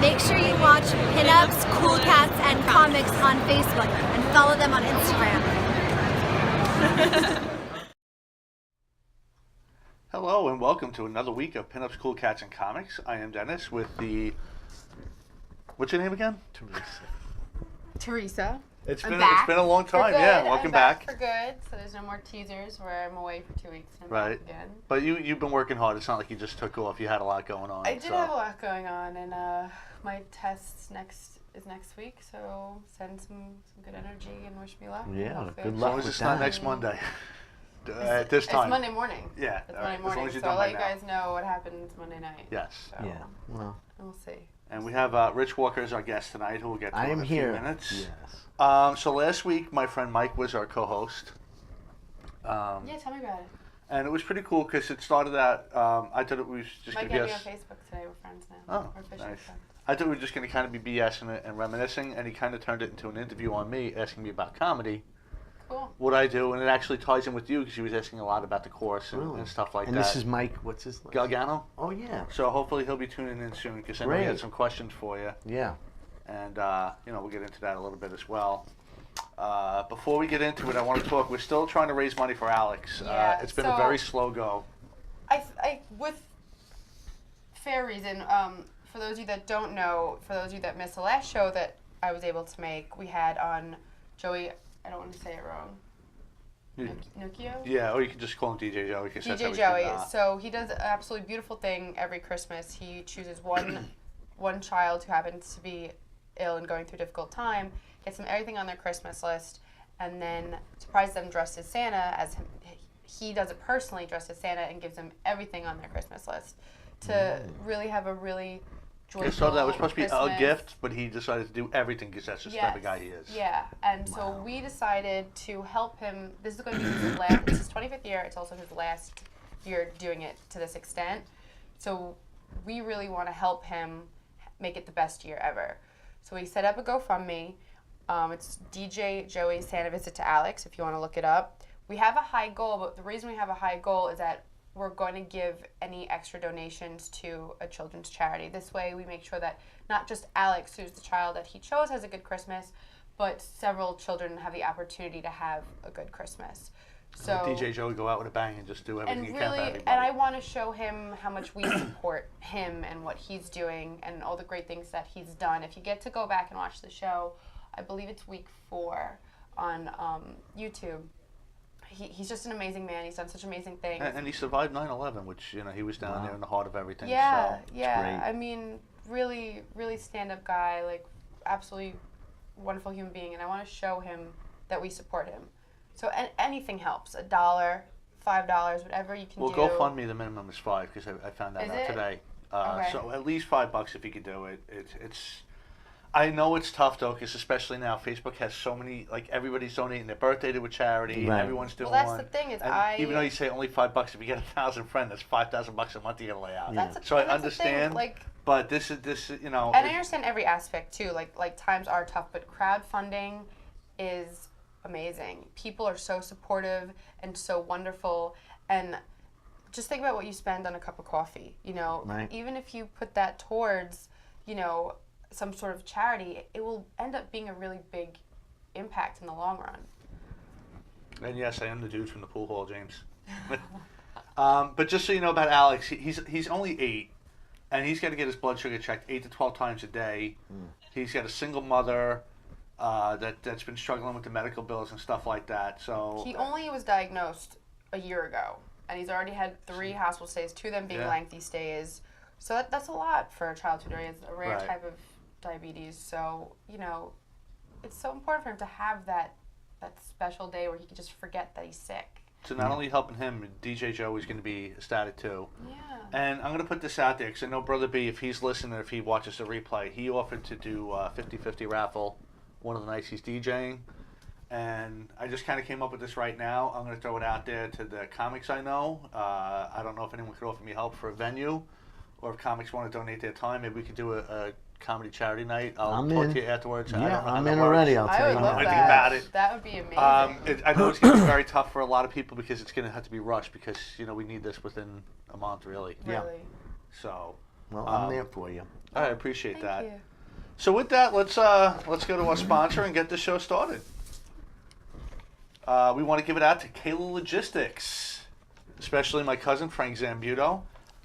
Make sure you watch Pinups, Cool Cats, and Comics on Facebook and follow them on Instagram. Hello and welcome to another week of Pinups, Cool Cats, and Comics. I am Dennis with the... What's your name again? Teresa. It's I'm been back. a long time. For good. Yeah, welcome I'm back. For good. So there's no more teasers where I'm away for 2 weeks and Right. back again. But you've been working hard. It's not like you just took off. You had a lot going on. I did have a lot going on, and my test is next week. So send some good energy and wish me luck. Yeah, Hopefully good As luck long as with it's not that. next Monday. At this time. It's Monday morning. Yeah. It's all right. Monday As morning. long as you're So done I'll by let you now. guys know what happens Monday night. Yes. So Yeah, well, we'll see. And we have Rich Walker as our guest tonight, who we'll get to I in am a here. few minutes. Yes. So last week, my friend Mike was our co-host. Yeah, tell me about it. And it was pretty cool because it started out, I thought it was just Mike going to had be me us. on Facebook today. We're friends now. Oh, We're officially nice. friends. I thought we were just going to kind of be BSing and reminiscing, and he kind of turned it into an interview on me, asking me about comedy, Cool. what I do, and it actually ties in with you because he was asking a lot about the course Really? and stuff like And that. this is Mike, what's his name? Galgano. Oh, yeah. So hopefully he'll be tuning in soon because I know he had Great. some questions for you, Yeah. and we'll get into that a little bit as well. Before we get into it, I want to talk. We're still trying to raise money for Alex. Yeah, It's been a so- very slow go. I with fair reason. For those of you that don't know, for those of you that missed the last show that I was able to make, we had on Joey. I don't want to say it wrong. Nukio. Yeah, or you can just call him DJ Joey. 'Cause that's how DJ we Joey. can, So he does an absolutely beautiful thing every Christmas. He chooses one child who happens to be ill and going through a difficult time, gets them everything on their Christmas list, and then surprises them dressed as Santa. He does it personally, dressed as Santa, and gives them everything on their Christmas list to really have a really joyful So that was supposed to be Christmas. a gift, but he decided to do everything because that's just the type of guy he is. Yeah, and so Wow. we decided to help him. This is going to be his last. It's his 25th year. It's also his last year doing it to this extent. So we really want to help him make it the best year ever. So we set up a GoFundMe. It's DJ Joey Santa Visit to Alex, if you want to look it up. We have a high goal, but the reason we have a high goal is that we're going to give any extra donations to a children's charity. This way we make sure that not just Alex, who's the child that he chose, has a good Christmas, but several children have the opportunity to have a good Christmas. So Let DJ Joey go out with a bang and just do everything and he can for really, everybody. and I want to show him how much we support him and what he's doing and all the great things that he's done. If you get to go back and watch the show, I believe it's week 4 on YouTube. He's just an amazing man. He's done such amazing things. And he survived 9/11, which he was down there in the heart of everything. Yeah, So. yeah. great. I mean, really, really stand-up guy, like absolutely wonderful human being, and I want to show him that we support him. So anything helps. $1, $5, whatever you can Well, do. GoFundMe, the minimum is $5 because I found that Is out it? today. Okay. So at least $5 if you could do it. It's. I know it's tough though, because especially now Facebook has so many. Like everybody's donating their birthday to a charity. Right. everyone's doing Well, that's one. the thing is And even though you say only $5, if you get 1,000 friends, that's $5,000 a month you gotta lay out. That's So I that's the thing, understand. like, But this is and I understand every aspect too. Like times are tough, but crowdfunding is amazing. People are so supportive and so wonderful, and just think about what you spend on a cup of coffee. Right. Even if you put that towards, some sort of charity, it will end up being a really big impact in the long run. And yes, I am the dude from the pool hall, James. But just so you know about Alex, he's only 8, and he's got to get his blood sugar checked 8 to 12 times a day. He's got a single mother that's been struggling with the medical bills and stuff like that. So He only was diagnosed a year ago, and he's already had 3 hospital stays, 2 of them being Yeah. lengthy stays. So that's a lot for a child who has a rare Right. type of diabetes. So, it's so important for him to have that special day where he can just forget that he's sick. So not only helping him, DJ Joe is going to be ecstatic too. Yeah. And I'm going to put this out there because I know Brother B, if he's listening, if he watches the replay, he offered to do a 50-50 raffle one of the nights he's DJing. And I just kind of came up with this right now. I'm going to throw it out there to the comics I know. I don't know if anyone could offer me help for a venue, or if comics want to donate their time. Maybe we could do a comedy charity night. I'll I'm talk in. to you afterwards. I Yeah, don't know how I'm that in works. already. I'll I tell would you love now. Anything that. about it. That would be amazing. I know it's going to be very tough for a lot of people because it's going to have to be rushed because we need this within a month, really. Yeah. Really. So, Well, I'm there for you. I appreciate Thank that. you. So with that, let's go to our sponsor and get the show started. We want to give it out to Kayla Logistics, especially my cousin Frank Zambuto.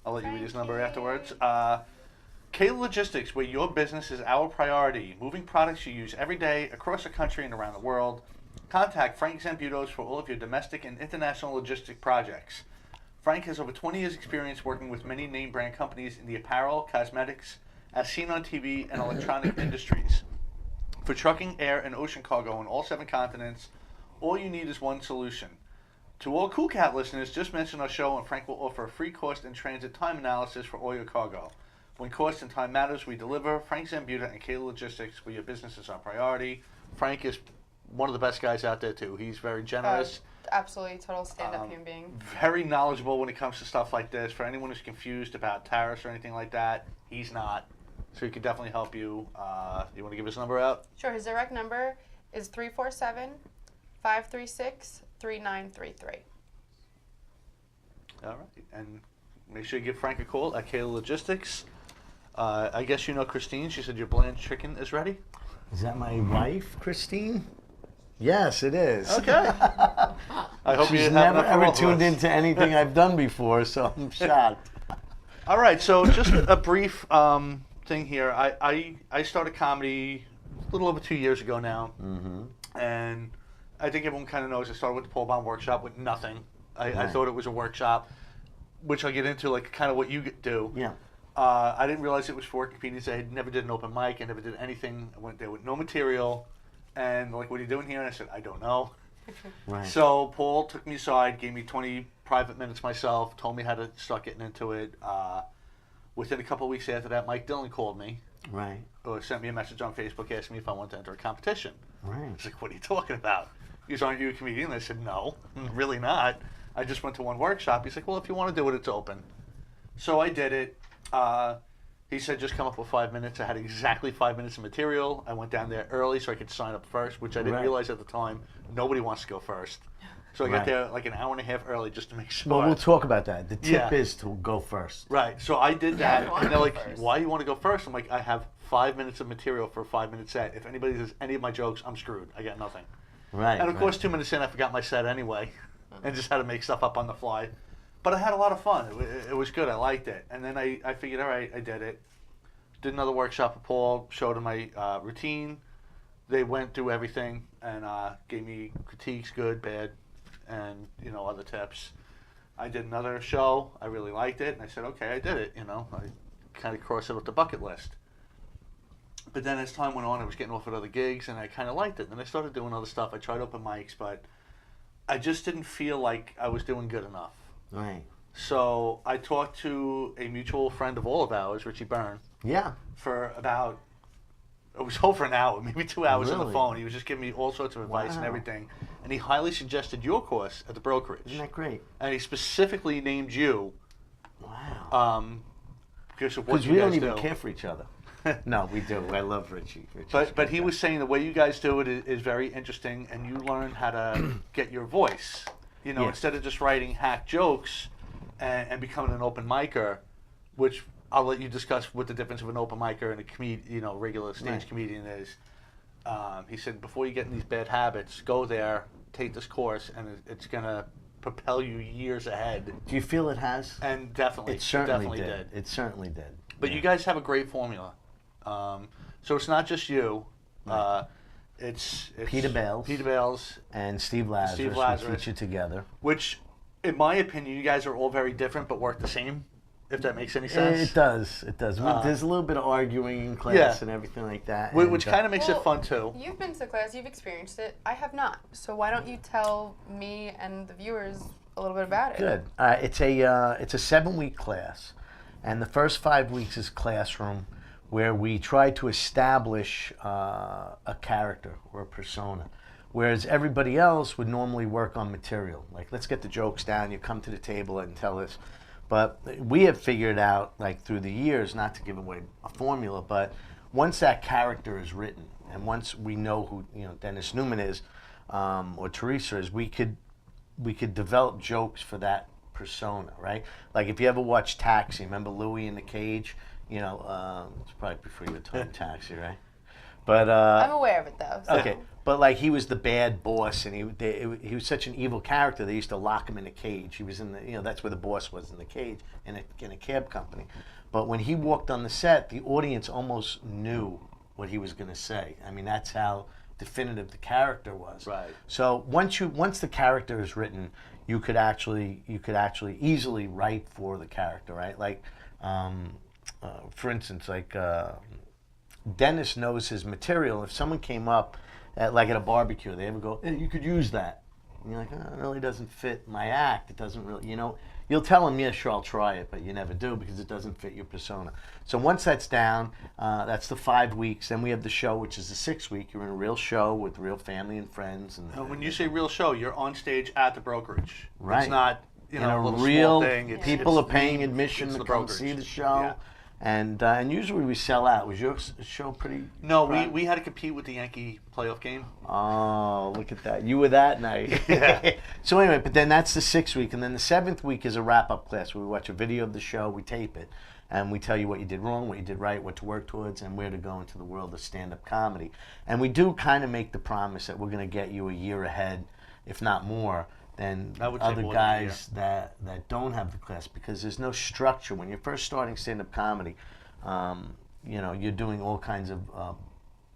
I'll let you read his number afterwards. Kayla Logistics, where your business is our priority, moving products you use every day across the country and around the world. Contact Frank Zambutos for all of your domestic and international logistic projects. Frank has over 20 years' experience working with many name brand companies in the apparel, cosmetics, as seen on TV, and electronic industries. For trucking, air, and ocean cargo on all 7 continents, all you need is one solution. To all Cool Cat listeners, just mention our show and Frank will offer a free cost and transit time analysis for all your cargo. When cost and time matters, we deliver. Frank Zambuta and Kayla Logistics, where your business is our priority. Frank is one of the best guys out there, too. He's very generous. Absolutely, total stand-up human being. Very knowledgeable when it comes to stuff like this. For anyone who's confused about tariffs or anything like that, he's not. So he can definitely help you. You want to give his number out? Sure, his direct number is 347-536-3933. All right. And make sure you give Frank a call at Kayla Logistics. I guess you know Christine. She said your bland chicken is ready. Is that my wife, Christine? Yes, it is. Okay. I hope you She's have never enough for ever both of tuned us. into anything I've done before, so I'm shocked. All right, so just a brief thing here. I started comedy a little over 2 years ago now, and I think everyone kind of knows I started with the Paul Baum Workshop with nothing. I Right. thought it was a workshop, which I'll get into, like kind of what you do. Yeah. I didn't realize it was for comedians. I never did an open mic. I never did anything. I went there with no material, and like, what are you doing here? And I said, I don't know. Right. So Paul took me aside, gave me 20 private minutes myself, told me how to start getting into it. Within a couple of weeks after that, Mike Dillon called me Right. or sent me a message on Facebook asking me if I wanted to enter a competition. I Right. was like, what are you talking about? He goes, aren't you a comedian? I said, no, really not. I just went to one workshop. He's like, well, if you want to do it, it's open. So I did it. He said, just come up with 5 minutes. I had exactly 5 minutes of material. I went down there early so I could sign up first, which I didn't Right. realize at the time. Nobody wants to go first. So I got Right. there like an hour and a half early just to make sure. Well, we'll talk about that. The tip Yeah. is to go first. Right. So I did that. I wanna And they're go like, first. why do you want to go first? I'm like, I have 5 minutes of material for a 5-minute set. If anybody does any of my jokes, I'm screwed. I got nothing. Right. And of course, right. 2 minutes in, I forgot my set anyway, and just had to make stuff up on the fly. But I had a lot of fun. It was good. I liked it. And then I figured, all right, I did it. Did another workshop with Paul, showed him my routine. They went through everything and gave me critiques, good, bad, and other tips. I did another show. I really liked it, and I said, okay, I did it. I kind of crossed it off the bucket list. But then as time went on, I was getting offered other gigs, and I kind of liked it. Then I started doing other stuff. I tried open mics, but I just didn't feel like I was doing good enough. Right. So I talked to a mutual friend of all of ours, Richie Byrne, Yeah. for about, it was over an hour, maybe 2 hours on the Really? phone. He was just giving me all sorts of advice and Wow. everything. And he highly suggested your course at the brokerage. Isn't that great? And he specifically named you Wow. because of what Because you we guys don't even do. care for each other. No, we do. I love Richie. Richie's But he great was saying the way you guys do it is very interesting, and you learn how to get your voice. Yeah. Instead of just writing hack jokes and becoming an open micer, which I'll let you discuss what the difference of an open micer and a regular stage Right. comedian is. He said, before you get in these bad habits, go there, take this course, and it's gonna propel you years ahead. guy. Do you feel it has? And definitely, It certainly definitely did. It certainly did. But Yeah. you guys have a great formula. So it's not just you. Right. It's Peter Bales. Peter Bales, And Steve Lazarus. Steve We Lazarus. teach it together. which, in my opinion, you guys are all very different but work the same. If that makes any sense. It does. It does. There's a little bit of arguing in class yeah. and everything like that. Which and, kind of makes it Well, fun too. You've been to the class, you've experienced it. I have not. So why don't you tell me and the viewers a little bit about it? Good. It's a 7-week class, and the first 5 weeks is classroom, where we try to establish a character or a persona, whereas everybody else would normally work on material. Like, let's get the jokes down. You come to the table and tell us. But we have figured out, like, through the years, not to give away a formula, but once that character is written, and once we know who Dennis Newman is, or Teresa is, we could develop jokes for that persona, right? Like, if you ever watch Taxi, remember Louis in the cage? You know, it's probably before you were Tony Taxi, right? But I'm aware of it though. So. okay, but like he was the bad boss, and he was such an evil character. They used to lock him in a cage. He was in the, you know, that's where the boss was, in the cage in a cab company. But when he walked on the set, the audience almost knew what he was going to say. I mean, that's how definitive the character was. Right. So once the character is written, you could actually easily write for the character, right? Like, for instance, like Dennis knows his material. If someone came up at a barbecue, they ever go, "Hey, you could use that." And you're like, "Oh, it really doesn't fit my act. It doesn't really," you know. You'll tell them, "Yeah, sure, I'll try it," but you never do because it doesn't fit your persona. So once that's down, that's the 5 weeks. Then we have the show, which is the 6th week. You're in a real show with real family and friends. And When you say real show, you're on stage at the brokerage. Right. It's not, you in know, a a little real small thing. people are it's paying the- admission it's to the come brokerage. see the show. Yeah. And usually we sell out. Was your show pretty? No, crowded? we had to compete with the Yankee playoff game. Oh, look at that. You were that night. Yeah. So anyway, but then that's the 6th week. And then the 7th week is a wrap-up class where we watch a video of the show, we tape it, and we tell you what you did wrong, what you did right, what to work towards, and where to go into the world of stand-up comedy. And we do kind of make the promise that we're going to get you a year ahead, if not more, than I would say other more than a year. guys that don't have the class, because there's no structure. When you're first starting stand-up comedy, you know, you're doing all kinds of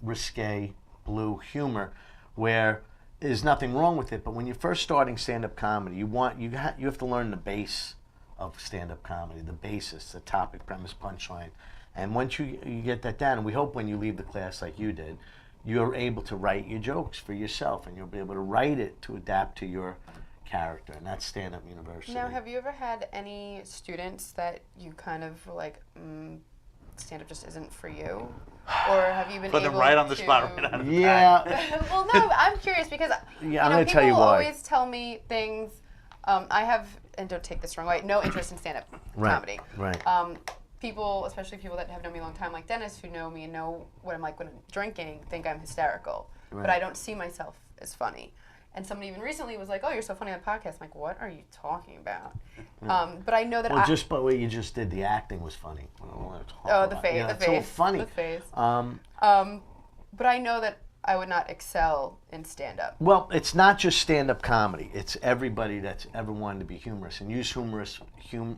risque, blue humor, where there's nothing wrong with it. But when you're first starting stand-up comedy, you have to learn the base of stand-up comedy, the basis, the topic, premise, punchline. And once you get that down, and we hope when you leave the class like you did, you're able to write your jokes for yourself, and you'll be able to write it to adapt to your character, and that's Stand Up University. Now, have you ever had any students that you kind of were like, stand-up just isn't for you? Or have you been Put able them right on the to... spot right out of the Yeah. bag. Well, no, I'm curious because Yeah, I'm know, gonna tell you people why. always tell me things. I have, and don't take this the wrong way, no interest in stand-up comedy. Right. People, especially people that have known me a long time, like Dennis, who know me and know what I'm like when I'm drinking, think I'm hysterical. Right. But I don't see myself as funny. And somebody even recently was like, "Oh, you're so funny on the podcast." I'm like, "What are you talking about?" But I know that Well, just by what you just did, the acting was funny. I don't wanna talk oh, the about- face, yeah, the it's face, all funny. the face. Um, But I know that I would not excel in stand-up. Well, it's not just stand-up comedy. It's everybody that's ever wanted to be humorous and use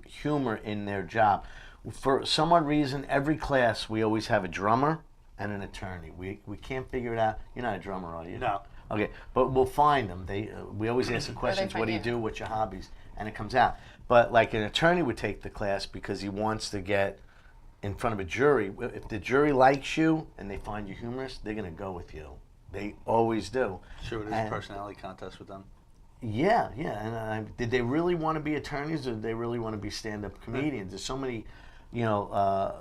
humor in their job. For some odd reason, every class we always have a drummer and an attorney. We can't figure it out. You're not a drummer, are you? No. Okay, but we'll find them. We always ask the questions. find What do you you? do? What's your hobbies? And it comes out. But like an attorney would take the class because he wants to get in front of a jury. If the jury likes you and they find you humorous, they're going to go with you. They always do. Sure, it is And- a personality contest with them. Yeah, yeah. And did they really want to be attorneys, or did they really want to be stand-up comedians? There's so many, you know,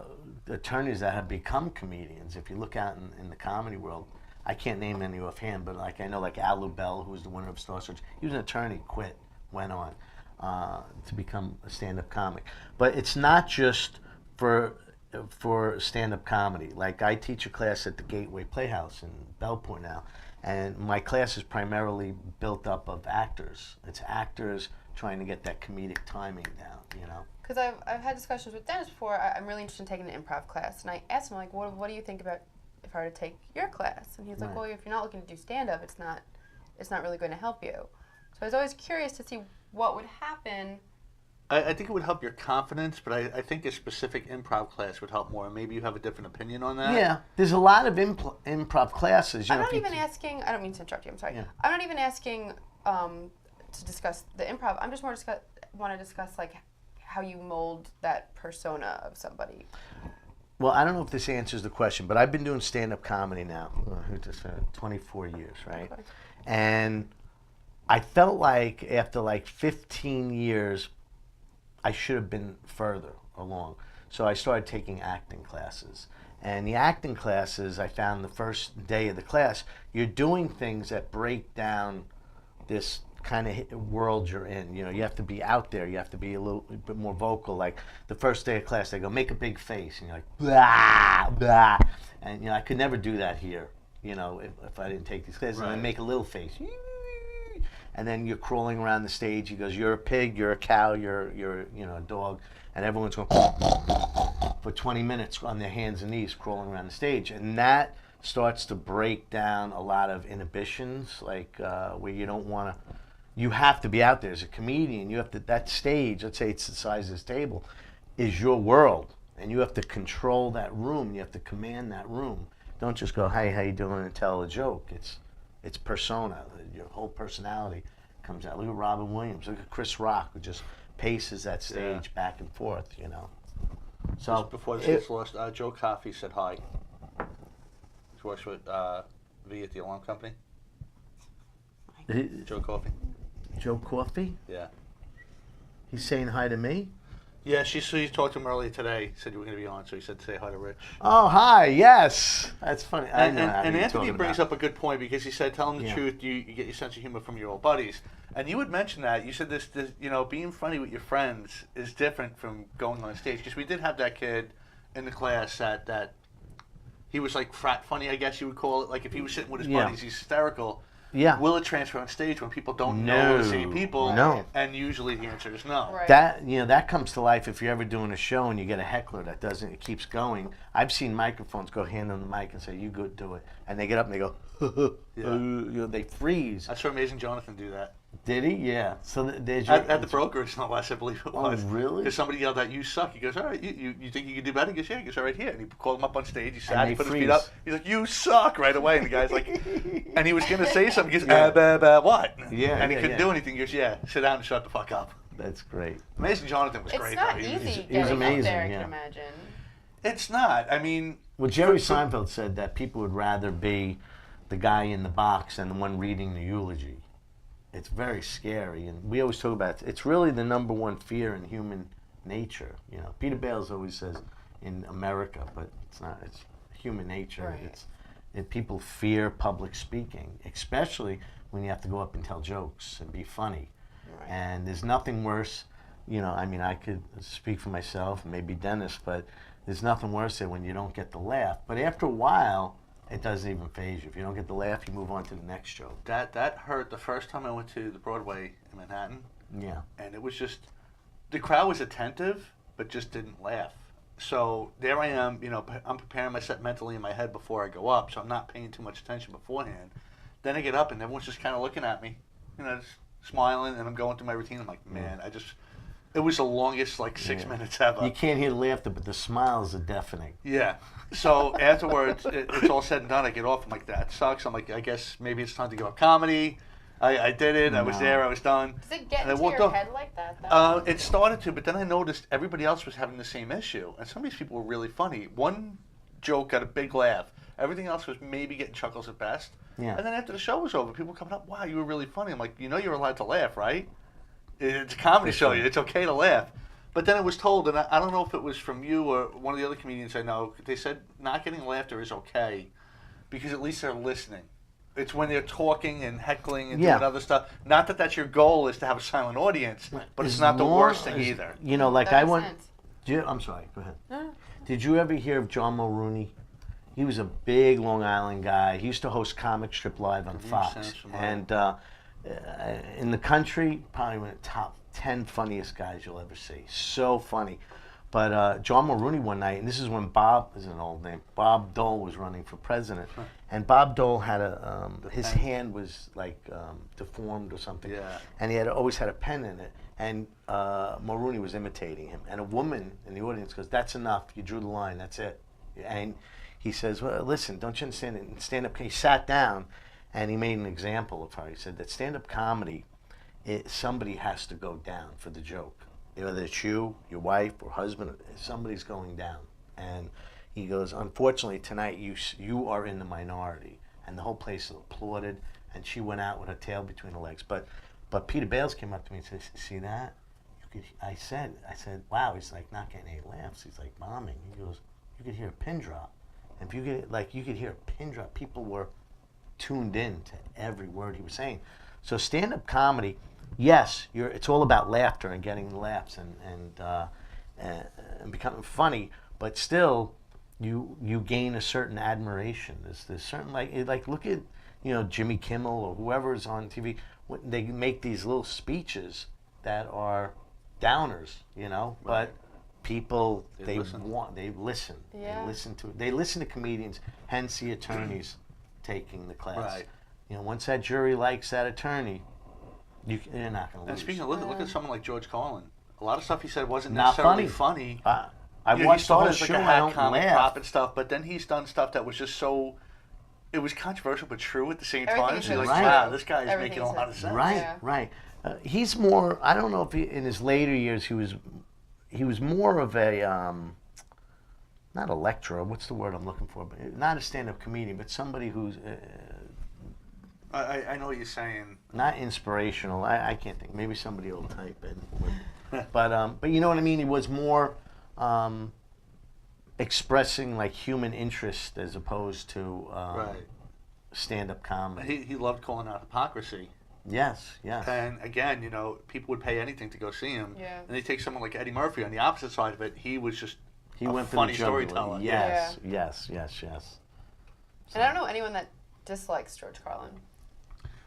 attorneys that have become comedians. If you look out in the comedy world, I can't name any offhand, but like I know, like Al Lubell, who was the winner of Star Search, he was an attorney, quit, went on to become a stand-up comic. But it's not just for stand-up comedy. Like I teach a class at the Gateway Playhouse in Bellport now, and my class is primarily built up of actors. It's actors trying to get that comedic timing down, you know. Because I've had discussions with Dennis before. I'm really interested in taking an improv class, and I asked him like, what do you think about if I were to take your class? And he's like, Right. well, if you're not looking to do stand-up, it's not really going to help you. So I was always curious to see what would happen. I think it would help your confidence, but I think a specific improv class would help more. Maybe you have a different opinion on that. Yeah, there's a lot of improv classes. You I'm know, not if you even asking. I don't mean to interrupt you. I'm sorry. Yeah. I'm not even asking to discuss the improv. I'm just more want to discuss like how you mold that persona of somebody. Well, I don't know if this answers the question, but I've been doing stand-up comedy now, 24 years, right? Okay. And I felt like after like 15 years, I should have been further along. So I started taking acting classes. And the acting classes, I found the first day of the class, you're doing things that break down this kind of world you're in. You know, you have to be out there. You have to be a little bit more vocal. Like the first day of class, they go, make a big face. And you're like, blah, blah. And, you know, I could never do that here, you know, if I didn't take these classes. And Right. then make a little face. And then you're crawling around the stage. He goes, you're a pig, you're a cow, you're you know, a dog. And everyone's going for for 20 minutes on their hands and knees crawling around the stage. And that starts to break down a lot of inhibitions, like where you don't want to, you have to be out there as a comedian. You have to, that stage, let's say it's the size of this table, is your world. And you have to control that room. You have to command that room. Don't just go, hey, how you doing, and tell a joke. It's persona. Your whole personality comes out. Look at Robin Williams. Look at Chris Rock, who just paces that stage back and forth, you know. So Just before this gets lost, Joe Coffey said hi. He works with V at the alarm company. Joe Coffey. Joe Coffey, Yeah. he's saying hi to me. Yeah, she talked to him earlier today. Said you were going to be on, so he said say hi to Rich. Oh, hi, yes. That's funny. I And, know and, how and you're Anthony talking brings about. up a good point because he said, "Tell him the Yeah. truth. You get your sense of humor from your old buddies." And you had mentioned that. You said this you know, being funny with your friends is different from going on stage. Because we did have that kid in the class that he was like frat funny, I guess you would call it. Like if he was sitting with his Yeah. buddies, he's hysterical. Yeah. Will it transfer on stage when people don't know the same people? No. And usually the answer is no. Right. That, you know, that comes to life if you're ever doing a show and you get a heckler that doesn't, it keeps going. I've seen microphones go hand on the mic and say, you go do it. And they get up and they go, Yeah. you know, they freeze. I saw Amazing Jonathan do that. Did he? Yeah. So there's your, At the brokerage, no less, I believe it Oh, was. really? Because somebody yelled out, "You suck." He goes, "All right, you think you can do better?" He goes, "Yeah." He goes, "All right, here." And he called him up on stage. He sat, And he they put his feet freeze. up. He's like, "You suck," right away. And the guy's like, and he was going to say something. He goes, Yeah. what? Yeah, And he yeah, couldn't yeah. do anything. He goes, "Yeah, sit down and shut the fuck up." That's great. Amazing Jonathan was It's great. not though. easy he was getting amazing, up there, I yeah. can imagine. It's not. I mean, Well, Jerry for- Seinfeld said that people would rather be the guy in the box than the one reading the eulogy. It's very scary, and we always talk about it's really the number one fear in human nature. You know, Peter Bales always says in America, but it's not. It's human nature. Right. People fear public speaking, especially when you have to go up and tell jokes and be funny. Right. And there's nothing worse. You know, I mean, I could speak for myself, maybe Dennis, but there's nothing worse than when you don't get the laugh. But after a while, it doesn't even faze you. If you don't get the laugh, you move on to the next joke. that hurt the first time I went to the Broadway in Manhattan. Yeah. And it was just, the crowd was attentive, but just didn't laugh. So there I am, you know, I'm preparing my set mentally in my head before I go up, so I'm not paying too much attention beforehand. Then I get up and everyone's just kind of looking at me, you know, just smiling, and I'm going through my routine. I'm like, man, it was the longest, like, 6 Yeah. minutes ever. You can't hear the laughter, but the smiles are deafening. Yeah. So afterwards, it's all said and done. I get off. I'm like, that sucks. I'm like, I guess maybe it's time to give up comedy. I did it. I was No. there. I was done. Does it get And I into walked your off. head like that, though? It started to, but then I noticed everybody else was having the same issue, and some of these people were really funny. One joke got a big laugh. Everything else was maybe getting chuckles at best. Yeah. And then after the show was over, people were coming up, "Wow, you were really funny." I'm like, "You know, you're allowed to laugh, right? It's a comedy show. sure. It's okay to laugh." But then it was told, and I don't know if it was from you or one of the other comedians I know. They said not getting laughter is okay because at least they're listening. It's when they're talking and heckling and Yeah. doing other stuff. Not that that's your goal is to have a silent audience, but it's As not the long worst thing as- either. You know, like That I makes went. sense. I'm sorry. Go ahead. No. Did you ever hear of John Mulrooney? He was a big Long Island guy. He used to host Comic Strip Live on name Fox. sounds familiar. And in the country, probably one of the top 10 funniest guys you'll ever see. So funny. But John Mulrooney one night, and this is when Bob, is an old name, Bob Dole was running for president. And Bob Dole had his hand was like deformed or something. Yeah. And he always had a pen in it. And Mulrooney was imitating him. And a woman in the audience goes, "That's enough. You drew the line. That's it." And he says, "Well, listen, don't you understand it? Stand-up." He sat down, and he made an example of her. He said that stand-up comedy, somebody has to go down for the joke. Whether it's you, your wife, or husband, somebody's going down. And he goes, "Unfortunately, tonight you are in the minority." And the whole place applauded, and she went out with her tail between her legs. But Peter Bales came up to me and said, "See that?" I said, "Wow." He's like, not getting any laughs. He's like, bombing. He goes, "You could hear a pin drop. And if you could hear a pin drop. People were tuned in to every word he was saying." So stand-up comedy, yes, it's all about laughter and getting the laughs and becoming funny, but still, you gain a certain admiration. There's certain like look at Jimmy Kimmel or whoever is on TV. They make these little speeches that are downers, but people They listen. they listen. Yeah. They listen to comedians, hence the attorneys taking the class. Right. You know, once that jury likes that attorney, you're not going to And lose. speaking of, look at someone like George Carlin. A lot of stuff he said wasn't Not necessarily funny. I You know, he watched the started whole as like show. a I hack don't comic laugh. prop and stuff, but then he's done stuff that was just so. It was controversial but true at the same Everything time. he So you're said like, was wow, true. this guy is Everything making he a lot said. of sense. Right, Yeah. right. He's more. I don't know if in his later years he was more of a not a lecturer. What's the word I'm looking for? But not a stand-up comedian, but somebody who's I know what you're saying. not inspirational. I can't think. Maybe somebody will type in. But you know what I mean. He was more expressing like human interest as opposed to Right. stand-up comedy. He loved calling out hypocrisy. Yes, yes. And again, you know, people would pay anything to go see him. Yeah. And they take someone like Eddie Murphy on the opposite side of it. He was just He a went for funny the jugular. storyteller. Yes, yes. And I don't know anyone that dislikes George Carlin.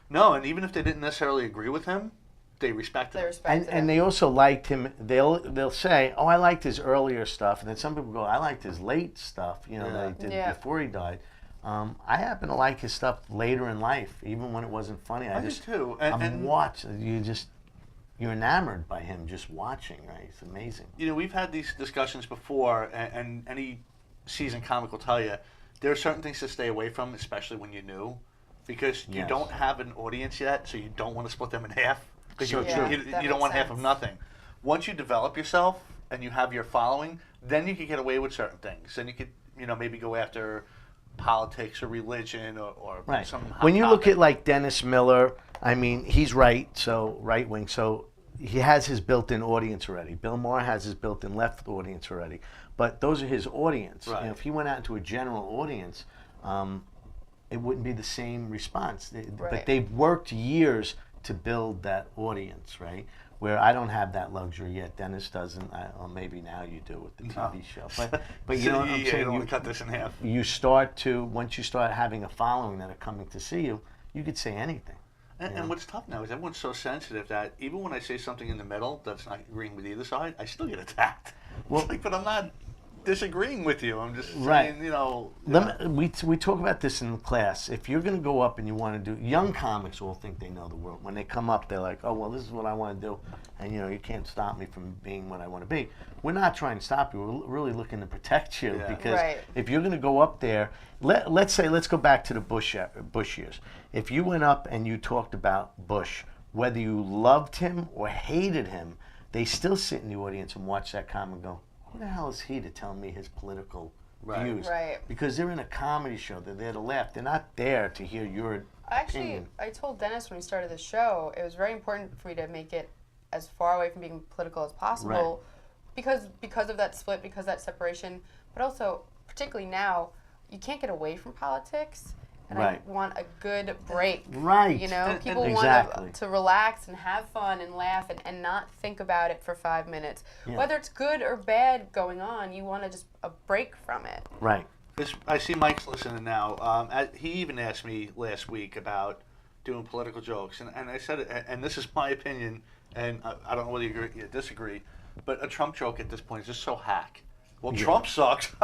No, and even if they didn't necessarily agree with him, they respected They him. respect And they also liked him. They'll say, "Oh, I liked his earlier stuff," and then some people go, "I liked his late stuff." You know, Yeah. that he did Yeah. before he died. I happen to like his stuff later in life, even when it wasn't funny. I do too. And, I'm and watching. You're enamored by him just watching. Right? It's amazing. you know, we've had these discussions before, and any seasoned comic will tell you there are certain things to stay away from, especially when you're new, because you Yes. don't have an audience yet, so you don't want to split them in half. Because So you, true. you, That you don't makes want half of sense. nothing. Once you develop yourself and you have your following, then you can get away with certain things. Then you could, you know, maybe go after politics or religion or Right. some hot When you look topic. at like Dennis Miller, I mean, he's right wing, so he has his built-in audience already. Bill Maher has his built-in left audience already, but those are his audience. Right. You know, if he went out into a general audience, it wouldn't be the same response. But Right. they've worked years to build that audience, right? Where I don't have that luxury yet. Dennis doesn't. Or maybe now you do with the TV show. But you know what I'm yeah, saying? you don't want to cut this in half. You start to, once you start having a following that are coming to see you, you could say anything. And what's tough now is everyone's so sensitive that even when I say something in the middle that's not agreeing with either side, I still get attacked. Well- It's like, but I'm not disagreeing with you. I'm just Right. saying, you know. We talk about this in class. If you're going to go up and you want to do, young comics all think they know the world. When they come up, they're like, oh, well, this is what I want to do. And, you know, you can't stop me from being what I want to be. We're not trying to stop you. We're really looking to protect you. Yeah. Because Right. if you're going to go up there, let's go back to the Bush years. If you went up and you talked about Bush, whether you loved him or hated him, they still sit in the audience and watch that comic and go, who the hell is he to tell me his political Right. views? Right. Because they're in a comedy show. They're there to laugh. They're not there to hear your Actually, opinion. I told Dennis when we started the show, it was very important for me to make it as far away from being political as possible, because of that split, because of that separation. But also, particularly now, you can't get away from politics, and Right. I want a good break. Right. You know, And- people Exactly. want to relax and have fun and laugh and not think about it for 5 minutes. Yeah. Whether it's good or bad going on, you want to just a break from it. Right. I see Mike's listening now. He even asked me last week about doing political jokes, and I said, and this is my opinion, and I don't know whether you agree or disagree, but a Trump joke at this point is just so hack. Well, Yeah. Trump sucks,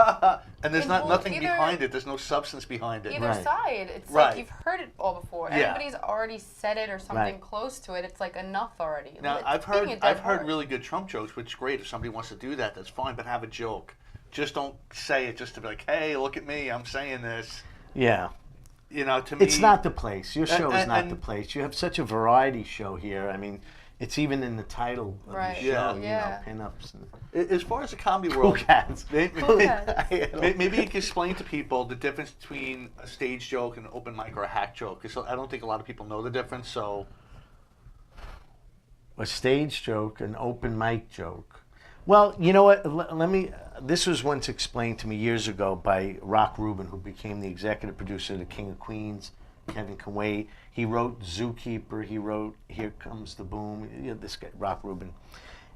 and there's Well, nothing either- behind it. There's no substance behind it. Either Right. side, it's Right. like you've heard it all before. Yeah. Everybody's already said it or something Right. close to it. It's like enough already. Now It's I've beating heard a dead horse. really good Trump jokes, which is great. If somebody wants to do that, that's fine. But have a joke. Just don't say it just to be like, hey, look at me, I'm saying this. Yeah. You know, to me, It's not the place. Your show is and- not and- the place. You have such a variety show here. I mean, it's even in the title of Right. the Yeah. show. Yeah. You know, pinups. And, As far as the comedy cool world, cats. maybe, Cool cats. maybe you can explain to people the difference between a stage joke and an open mic or a hack joke. Because I don't think a lot of people know the difference. So A stage joke, an open mic joke. Well, you know what? Let me. This was once explained to me years ago by Rock Rubin, who became the executive producer of The King of Queens. Kevin Can Wait. He wrote Zookeeper. He wrote Here Comes the Boom. You know, this guy, Rock Rubin.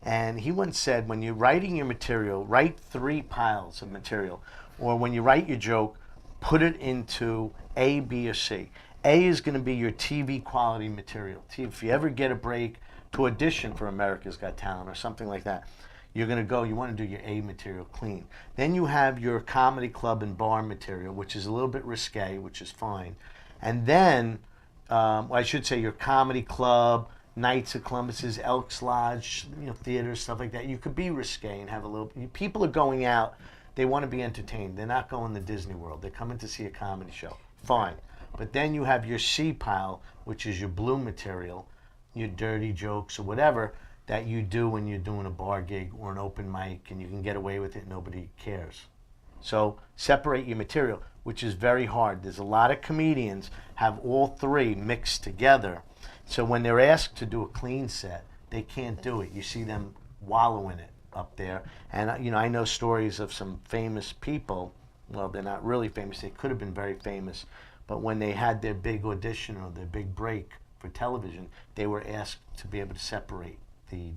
And he once said, when you're writing your material, write 3 piles of material. Or when you write your joke, put it into A, B, or C. A is going to be your TV quality material. If you ever get a break to audition for America's Got Talent or something like that, you're going to go, you want to do your A material clean. Then you have your comedy club and bar material, which is a little bit risque, which is fine. And then, well, I should say your comedy club, Knights of Columbus's, Elks Lodge, theaters, stuff like that. You could be risque and have a little, people are going out, they want to be entertained. They're not going to Disney World. They're coming to see a comedy show. Fine. But then you have your C pile, which is your blue material, your dirty jokes or whatever that you do when you're doing a bar gig or an open mic and you can get away with it, nobody cares. So separate your material, which is very hard. There's a lot of comedians have all three mixed together. So when they're asked to do a clean set, they can't do it. You see them wallowing it up there. And I know stories of some famous people. Well, they're not really famous. They could have been very famous. But when they had their big audition or their big break for television, they were asked to be able to separate the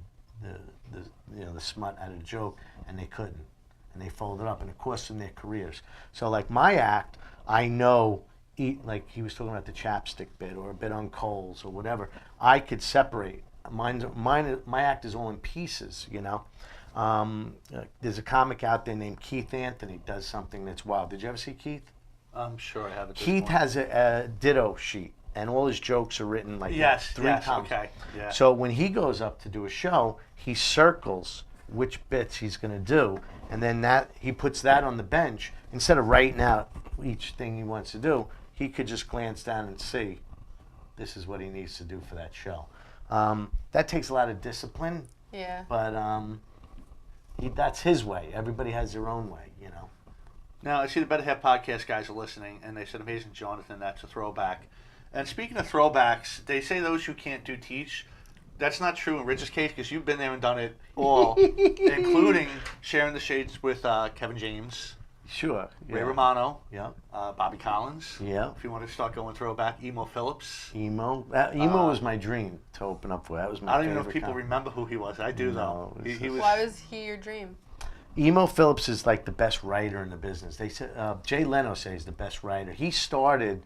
smut out of the joke, and they couldn't. And they folded up, and it cost them their careers. So like my act, I know, like he was talking about the chapstick bit or a bit on Coles or whatever, I could separate. My act is all in pieces, There's a comic out there named Keith Anthony, does something that's wild. Did you ever see Keith? I'm sure I have it. Keith has a ditto sheet, and all his jokes are written like three times. Okay, yeah. So when he goes up to do a show, he circles which bits he's going to do, and then he puts that on the bench. Instead of writing out each thing he wants to do, he could just glance down and see, this is what he needs to do for that show. That takes a lot of discipline. Yeah. But that's his way. Everybody has their own way, Now, I see the Better Half podcast guys are listening, and they said, Amazing Jonathan, that's a throwback. And speaking of throwbacks, they say those who can't do teach. That's not true in Rich's case, because you've been there and done it all, including sharing the shades with Kevin James, Sure. Ray Romano, Yeah. Bobby Collins. Yeah. If you want to start going throwback, Emo Phillips. Emo. Emo was my dream to open up for. That was my I don't even know if favorite people comic. remember who he was. I do, No, though. it's He was. Why was he your dream? Emo Phillips is like the best writer in the business. They said Jay Leno says he's the best writer. He started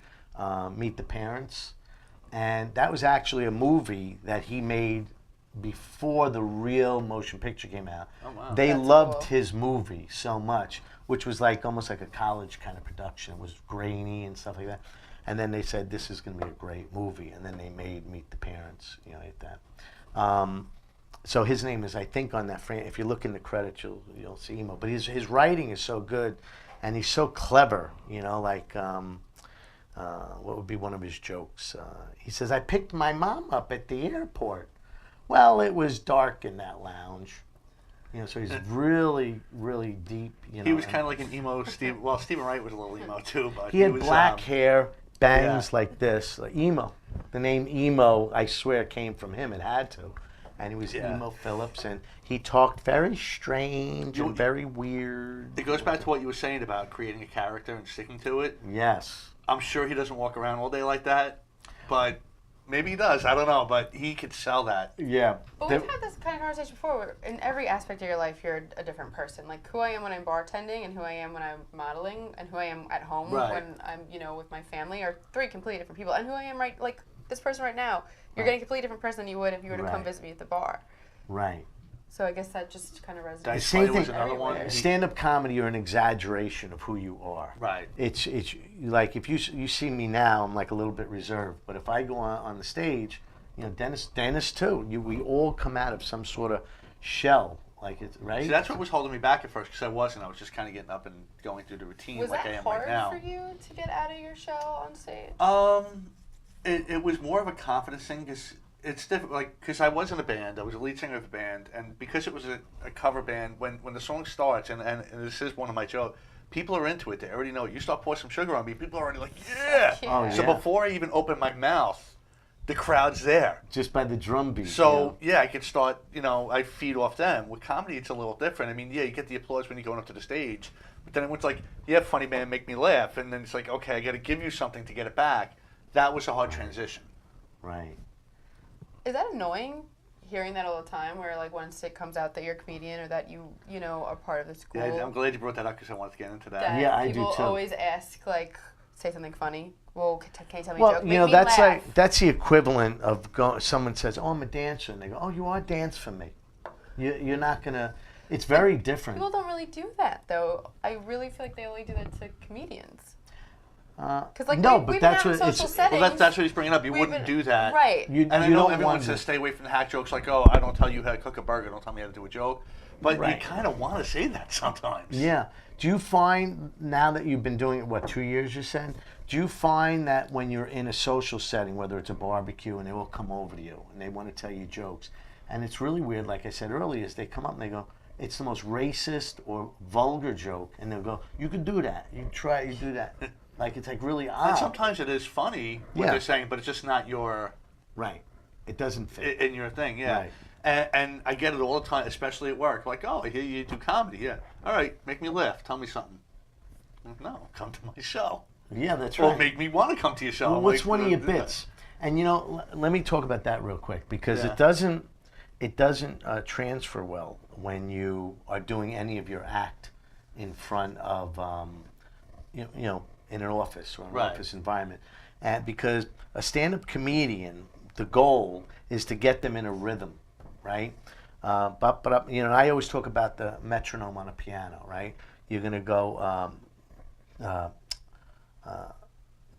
Meet the Parents, and that was actually a movie that he made before the real motion picture came out. Oh, wow. They That's loved cool. his movie so much, which was like almost like a college kind of production. It was grainy and stuff like that. And then they said, this is going to be a great movie. And then they made Meet the Parents, like that. So his name is, I think, on that frame. If you look in the credits, you'll see Emo. But his writing is so good, and he's so clever. Like what would be one of his jokes? He says, "I picked my mom up at the airport. Well, it was dark in that lounge." So he's really, really deep. He was kind of like an emo Steve. Well, Stephen Wright was a little emo too, but He had was, black hair, bangs yeah. like this, like emo. The name Emo, I swear, came from him. It had to. And he was Yeah. Emo Phillips, and he talked very strange You- and very weird. It goes back to what you were saying about creating a character and sticking to it. Yes. I'm sure he doesn't walk around all day like that, but maybe he does. I don't know, but he could sell that. Yeah. But we've had this kind of conversation before. Where in every aspect of your life, you're a different person. Like who I am when I'm bartending, and who I am when I'm modeling, and who I am at home Right. when I'm, with my family, are three completely different people. And who I am like this person right now, you're getting a completely different person than you would if you were to come Right. visit me at the bar. Right. So I guess that just kind of resonates. Dice same Clay was thing- another one. everywhere. Stand-up comedy, you're an exaggeration of who you are. Right. It's like if you see me now, I'm like a little bit reserved. But if I go on the stage, Dennis too. We all come out of some sort of shell, like it's right. See, that's what was holding me back at first because I wasn't. I was just kind of getting up and going through the routine Was like that I am hard right now. for you to get out of your shell on stage? It was more of a confidence thing because it's different. Like because I was in a band, I was a lead singer of a band, and because it was a cover band, when the song starts, and this is one of my jokes, people are into it. They already know it. You start pouring some sugar on me, people are already like, yeah. Oh, So yeah. before I even open my mouth, the crowd's there. Just by the drum beat. So yeah, I can start. I feed off them. With comedy, it's a little different. I mean, yeah, you get the applause when you're going up to the stage, but then it's like, yeah, funny man, make me laugh, and then it's like, okay, I got to give you something to get it back. That was a hard transition. Right. Is that annoying? Hearing that all the time, where like once it comes out that you're a comedian or that you are part of the school. Yeah, I'm glad you brought that up because I wanted to get into that. that Yeah, I do people too. always ask like, say something funny. Well, can you tell me a Well, joke? Make me that's laugh. that's the equivalent of someone says, "Oh, I'm a dancer," and they go, "Oh, you are dance for me." You're not gonna. It's very different. People don't really do that, though. I really feel like they only do that to comedians. Because like no, we've but been that's out in what social it's. settings. Well, that's what he's bringing up. You We've wouldn't been- do that. Right. You, And I you know don't everyone want says to. stay away from the hack jokes, like, oh, I don't tell you how to cook a burger, don't tell me how to do a joke. But Right. you kind of want to say that sometimes. Yeah. Do you find now that you've been doing it, what, 2 years you said? Do you find that when you're in a social setting, whether it's a barbecue, and they will come over to you and they want to tell you jokes, and it's really weird, like I said earlier, is they come up and they go, it's the most racist or vulgar joke, and they'll go, you could do that. You try, you do that. Like, it's like really odd. And sometimes it is funny what Yeah. they're saying, but it's just not your Right. It doesn't fit. in your thing, yeah. Right. And I get it all the time, especially at work. Like, oh, I hear you do comedy, yeah. All right, make me laugh. Tell me something. No, come to my show. Yeah, that's Or right. make me want to come to your show. Well, I'm what's like, one of your do that. bits? And you know, let me talk about that real quick because Yeah. it doesn't transfer well when you are doing any of your act in front of you know in an office or an Right. office environment, and because a stand-up comedian, the goal is to get them in a rhythm, right? But you know, I always talk about the metronome on a piano, right? You're gonna go.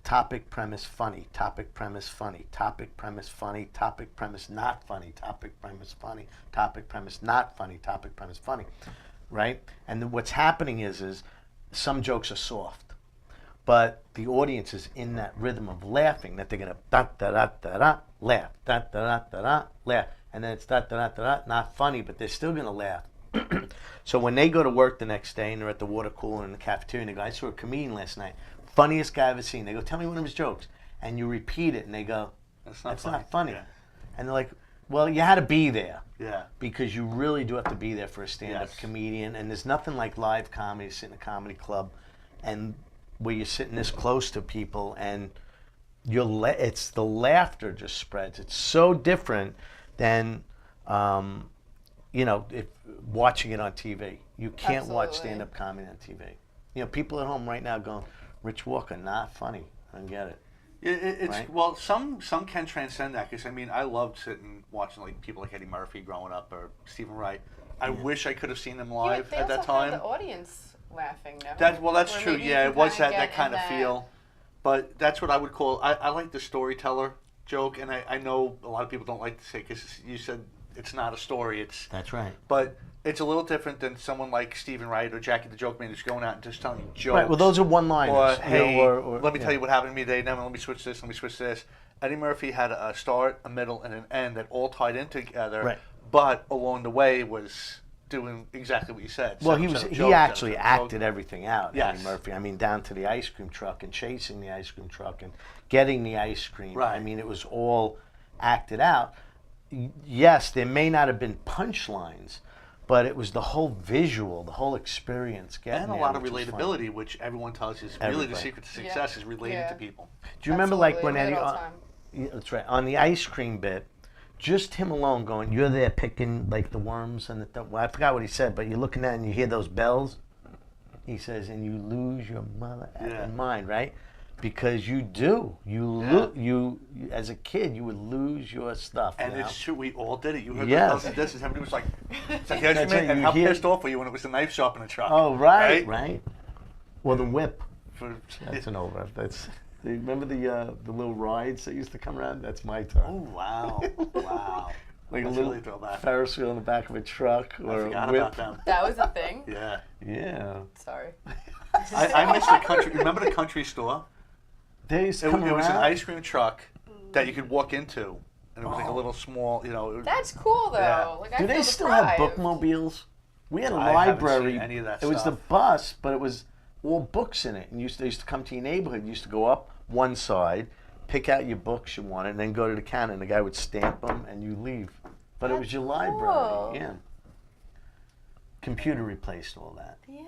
Topic, premise, funny. Topic, premise, funny. Topic, premise, funny. Topic, premise, not funny. Topic, premise, funny. Topic, premise, not funny. Topic, premise, funny. Right? And then what's happening is some jokes are soft, but the audience is in that rhythm of laughing that they're gonna da da da da da laugh, da da da da da laugh, and then it's da da da da da not funny, but they're still gonna laugh. So when they go to work the next day and they're at the water cooler in the cafeteria and they go, I saw a comedian last night, funniest guy I've ever seen. They go, tell me one of his jokes. And you repeat it and they go, That's not funny. Yeah. And they're like, well, you had to be there Yeah. because you really do have to be there for a stand-up Yes. comedian. And there's nothing like live comedy, sit in a comedy club and where you're sitting this close to people and it's the laughter just spreads. It's so different than, you know, if watching it on TV. You can't watch Absolutely. stand-up comedy on TV. You know, people at home right now going, Rich Walker, not funny. I don't get it. It's Right? well, some can transcend that because I mean, I loved sitting watching like people like Eddie Murphy growing up or Stephen Wright. I wish I could have seen them Yeah, live they at that also have time. the audience laughing. No? That's Where true. maybe you Yeah, can it was kinda that get kind in of feel. But that's what I would call. I like the storyteller joke, and I know a lot of people don't like to say because you said it's not a story. It's That's right. but it's a little different than someone like Stephen Wright or Jackie the Joke Man who's going out and just telling you jokes. Right, well, those are Or one-liners. hey, you know, or, let me yeah. tell you what happened to me today. Now let me switch this. Let me switch this. Eddie Murphy had a start, a middle, and an end that all tied in together. Right. But along the way was doing exactly what you said. Well, Set up he jokes, actually set up jokes. acted everything out, Yes. Eddie Murphy. I mean, down to the ice cream truck and chasing the ice cream truck and getting the ice cream. Right. I mean, it was all acted out. Yes, there may not have been punchlines, but it was the whole visual, the whole experience. Getting And a there, lot of which was fun. relatability, which everyone tells you is really the Everybody. secret to success is relating Yeah. to people. Do you remember, like, Absolutely, when I do Eddie... it all the time. Yeah, that's right. On the ice cream bit, just him alone going, you're there picking like the worms and well, I forgot what he said, but you're looking at it and you hear those bells. He says, and you lose your mother effing mind, right? Because you do. You as a kid, you would lose your stuff. And you know? it's true, we all did it. You heard Yes. the bells and dishes. Everybody was like, it's like, yes, That's you right, and you how hear- pissed off were you when it was the knife shop in the truck? Oh, right. Or the whip. For- That's an old one. That's. Do you remember the little rides that used to come around? That's my time. Oh, wow. Wow. Like That's a little really throwback. Ferris wheel in the back of a truck I or a forgot whip. about them. That was a thing. Yeah. Yeah. Sorry. I missed the country. Remember the country store? They used to It come was an around. ice cream truck that you could walk into. And it was like a little small, you know. It was, That's cool though. Yeah. Like, I Do they feel still have deprived. bookmobiles? We had a I haven't library. seen any of that it was the stuff. bus, but it was all books in it. And they used to come to your neighborhood. You used to go up one side, pick out your books you wanted, and then go to the counter, and the guy would stamp them, and you leave. But it was That's your library. cool. Yeah. Computer replaced all that. Yeah.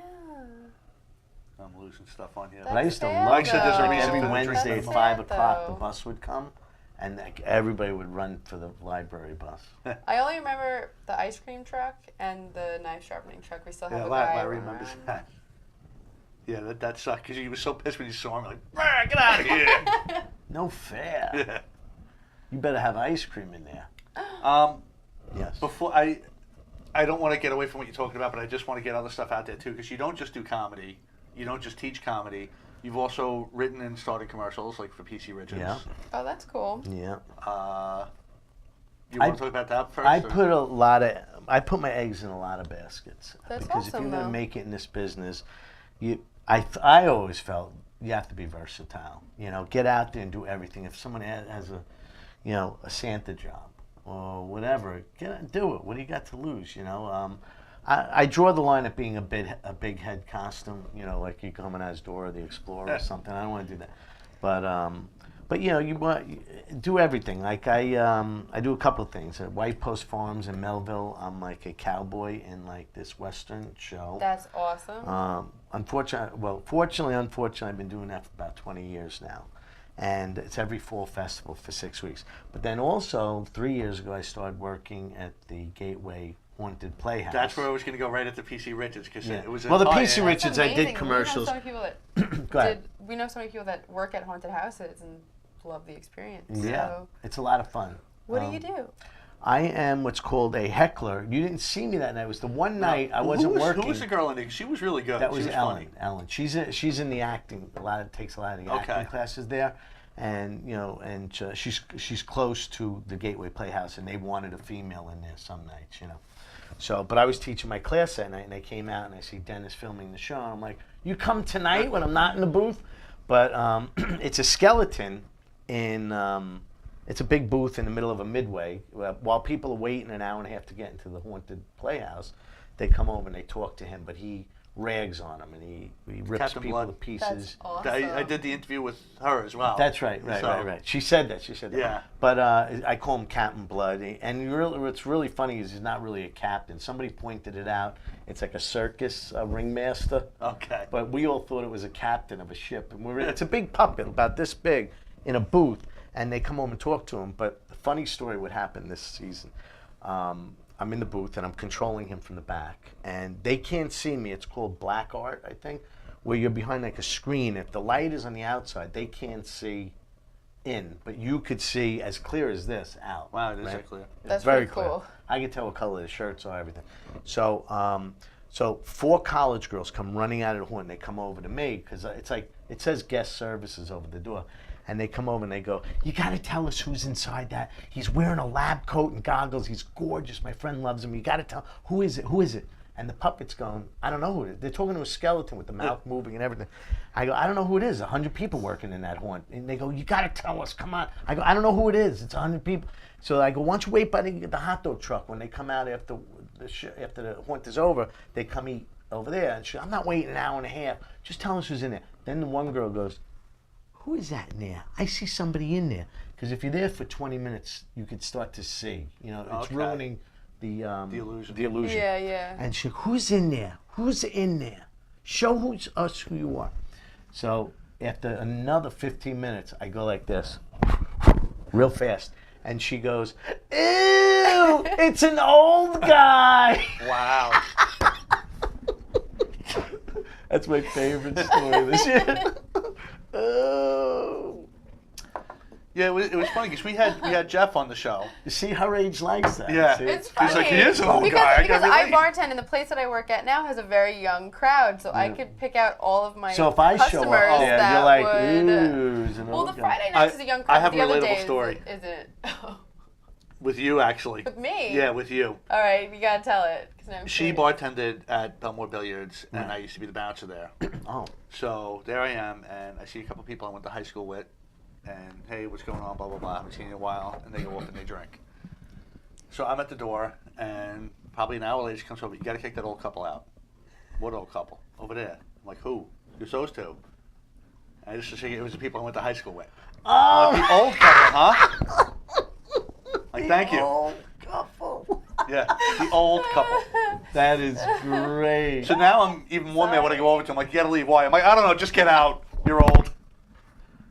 I'm losing stuff on here. But I used to sad, love Mike said there's a like reason every for the Wednesday at drink. 5 That's o'clock, sad, the though. bus would come, and like, everybody would run for the library bus. I only remember the ice cream truck and the knife sharpening truck. We still have Yeah, a guy Larry running remembers around. that. Yeah, that sucked because he was so pissed when he saw him. Like, "Rah, get out of here. No fair. Yeah. You better have ice cream in there. Um, Yes. before I don't want to get away from what you're talking about, but I just want to get other stuff out there too, because you don't just do comedy. You don't just teach comedy. You've also written and started commercials, like for PC Richards. Yeah. Oh, that's cool. Yeah. You want to talk about that first? I put my eggs in a lot of baskets. That's because if awesome, you're going though. to make it in this business, I always felt you have to be versatile. You know, get out there and do everything. If someone has a Santa job or whatever, do it. What do you got to lose? You know, I draw the line at being a big head costume. You know, like you coming as Dora the Explorer or something. I don't want to do that, but you know, you do everything. Like I do a couple of things. At White Post Farms in Melville, I'm like a cowboy in like this Western show. That's awesome. Fortunately, I've been doing that for about 20 years now. And it's every fall festival for 6 weeks. But then also, 3 years ago, I started working at the Gateway Haunted Playhouse. That's where I was going to go right at the PC Richards, because Yeah. it was. Well, the oh, PC yeah. Richards, I did Amazing. commercials. We know so many people Go ahead. we know so many people that work at haunted houses and love the experience. Yeah, So, it's a lot of fun. what do you do? I am what's called a heckler. You didn't see me that night. It was the one night I wasn't working. Who was the girl in it? She was really good. That She was funny. Ellen. Ellen. She's in the acting. Takes a lot of the acting Okay. classes there, and you know, and she's close to the Gateway Playhouse, and they wanted a female in there some nights, you know. So, but I was teaching my class that night, and I came out and I see Dennis filming the show, and I'm like, "You come tonight when I'm not in the booth?" But it's a skeleton in. It's a big booth in the middle of a midway. While people are waiting an hour and a half to get into the haunted playhouse, they come over and they talk to him, but he rags on them and he rips Captain people Blood. to pieces. That's awesome. I did the interview with her as well. That's right. So- She said that. Yeah. But I call him Captain Blood, and what's really funny is he's not really a captain. Somebody pointed it out. It's like a circus ringmaster. Okay. But we all thought it was a captain of a ship, and it's a big puppet about this big in a booth, and they come home and talk to him. But the funny story what happened this season. I'm in the booth and I'm controlling him from the back, and they can't see me. It's called black art, I think, where you're behind like a screen. If the light is on the outside, they can't see in, but you could see as clear as this out. Wow, it is right? that clear. It's That's very pretty clear. cool. I can tell what color the shirts are, everything. So, so 4 college girls come running out of the horn. They come over to me because it's like it says guest services over the door. And they come over and they go, "You got to tell us who's inside that. He's wearing a lab coat and goggles. He's gorgeous. My friend loves him. You got to tell, who is it? Who is it?" And the puppet's going, "I don't know who it is." They're talking to a skeleton with the mouth moving and everything. I go, "I don't know who it is. 100 people working in that horn." And they go, "You got to tell us. Come on." I go, "I don't know who it is. It's 100 people." So I go, "Why don't you wait by the hot dog truck when they come out after the haunt is over? They come eat over there." And I'm not waiting an hour and a half. Just tell us who's in there. Then the one girl goes, "Who is that in there? I see somebody in there." Because if you're there for 20 minutes, you could start to see. You know, it's Okay. ruining the illusion. The illusion. Yeah, yeah. And she, "Who's in there? Who's in there? Show us who you are." So after another 15 minutes, I go like this, real fast, and she goes, "Ew! It's an old guy." Wow. That's my favorite story this year. Oh. Yeah, it was funny because we had Jeff on the show. You see, her age likes that. Yeah. See? It's He's funny. like, "He is an old because, guy. I Because gotta I relate." bartend, and the place that I work at now has a very young crowd, so I could pick out all of my So if I customers show up there, that you're like, would. "Ooh, it's an Well, old the guy." Friday nights is a young crowd. I have but a the other relatable days story. Isn't. With you, actually. With me? Yeah, with you. All right, you gotta tell it. 'Cause now I'm She curious. bartended at Belmore Billiards, and I used to be the bouncer there. Oh. So there I am, and I see a couple people I went to high school with, and hey, what's going on, blah, blah, blah, haven't seen you in a while, and they go off and they drink. So I'm at the door, and probably an hour later she comes over, "You got to kick that old couple out." "What old couple?" "Over there." I'm like, "Who?" "It's those two." And I just say it was the people I went to high school with. Oh. "The old couple, huh?" Like, "Thank you." Old couple. Yeah, the old couple. That is great. So now I'm even more mad when I go over to him, like, "You got to leave." "Why?" I'm like, "I don't know, just get out. You're old."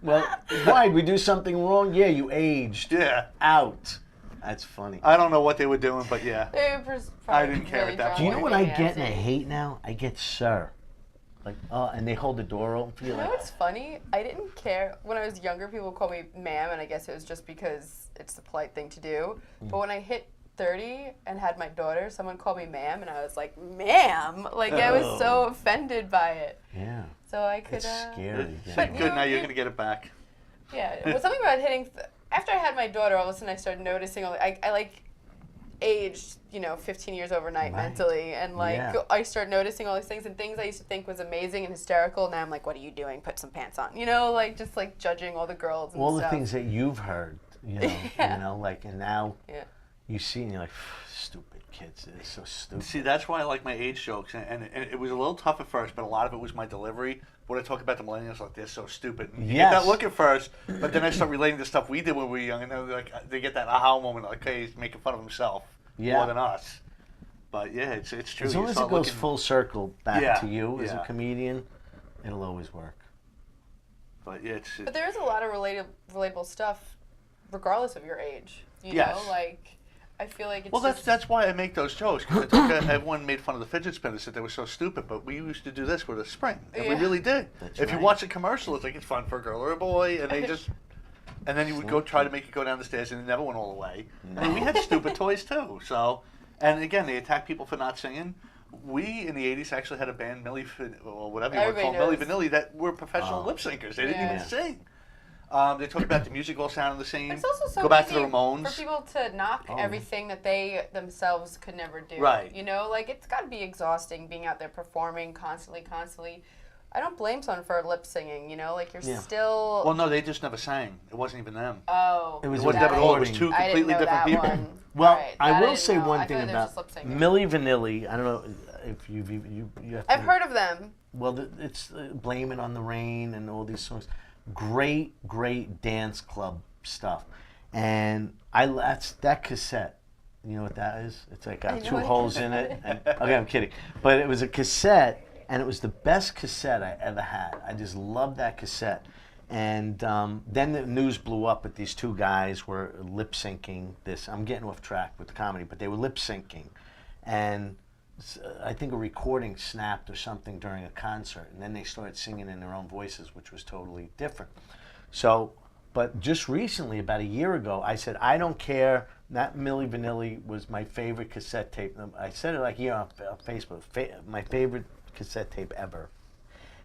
Well, why? We do something wrong? Yeah, you aged Yeah. out. That's funny. I don't know what they were doing, but yeah. They were I probably didn't care really at that drunk Do you know and what I being get and I nasty. hate now? I get "sir." Like, and they hold the door open for you. You know Like, what's funny? I didn't care. When I was younger, people would call me ma'am, and I guess it was just because it's the polite thing to do. But when I hit 30 and had my daughter, someone called me ma'am, and I was like, ma'am? Like, I was so offended by it. Yeah. So I could, It's scary. But But good, now you're you- going to get it back. yeah. It was something about hitting, after I had my daughter, all of a sudden I started noticing, I like, aged, 15 years overnight Right. mentally, and like Yeah. I started noticing all these things and things I used to think was amazing and hysterical. Now I'm like, what are you doing? Put some pants on, like just like judging all the girls and All the stuff. things that you've heard, Yeah. like, and now Yeah. you see and you're like, stupid kids, they're so stupid. See, that's why I like my age jokes, and it was a little tough at first, but a lot of it was my delivery. When I talk about the millennials, like they're so stupid. And you get Yes. that look at first, but then I start relating to stuff we did when we were young, and they're like they get that aha moment, like, hey, he's making fun of himself more than us. But yeah, it's true. As You long as it start goes looking- full circle back Yeah, to you as a yeah. comedian, it'll always work. But yeah, But there is a lot of relatable stuff, regardless of your age. You Yes. know, like I feel like it's well, just, that's why I make those jokes, because everyone made fun of the fidget spinners that they were so stupid, but we used to do this with a spring, and we Yeah. really did. That's If you right. watch a commercial, it's like it's fun for a girl or a boy, and they just, and then you would go try to make it go down the stairs, and it never went all the way. I mean, we had stupid toys too. So, and again, they attack people for not singing. We in the '80s actually had a band, or whatever you want to call Everybody Milli knows. Vanilli, that were professional Oh. lip syncers. They didn't Yeah. even sing. They talk about the music all sounding the same. But it's also so go back to easy the Ramones. for people to knock Oh. everything that they themselves could never do. Right. Like it's got to be exhausting being out there performing constantly. I don't blame someone for lip singing. Like you're Yeah. still. Well, no, they just never sang. It wasn't even them. Oh. It was It a wasn't them at all. It was recording. two I didn't completely know different that people. one. Well, Alright, I that will didn't say know. one I thing thought they were about just lip-syncing. Milli Vanilli. I don't know if you have to. I've heard of them. Well, it's Blame It on the Rain and all these songs. Great dance club stuff. And that's that cassette. You know what that is? It's like I got know two what holes in it. And, okay, I'm kidding. But it was a cassette, and it was the best cassette I ever had. I just loved that cassette. And then the news blew up that these two guys were lip syncing this. I'm getting off track with the comedy, but they were lip syncing. And I think a recording snapped or something during a concert, and then they started singing in their own voices, which was totally different. So, but just recently, about a year ago, I said, I don't care. That Milli Vanilli was my favorite cassette tape. I said it like here on Facebook, my favorite cassette tape ever.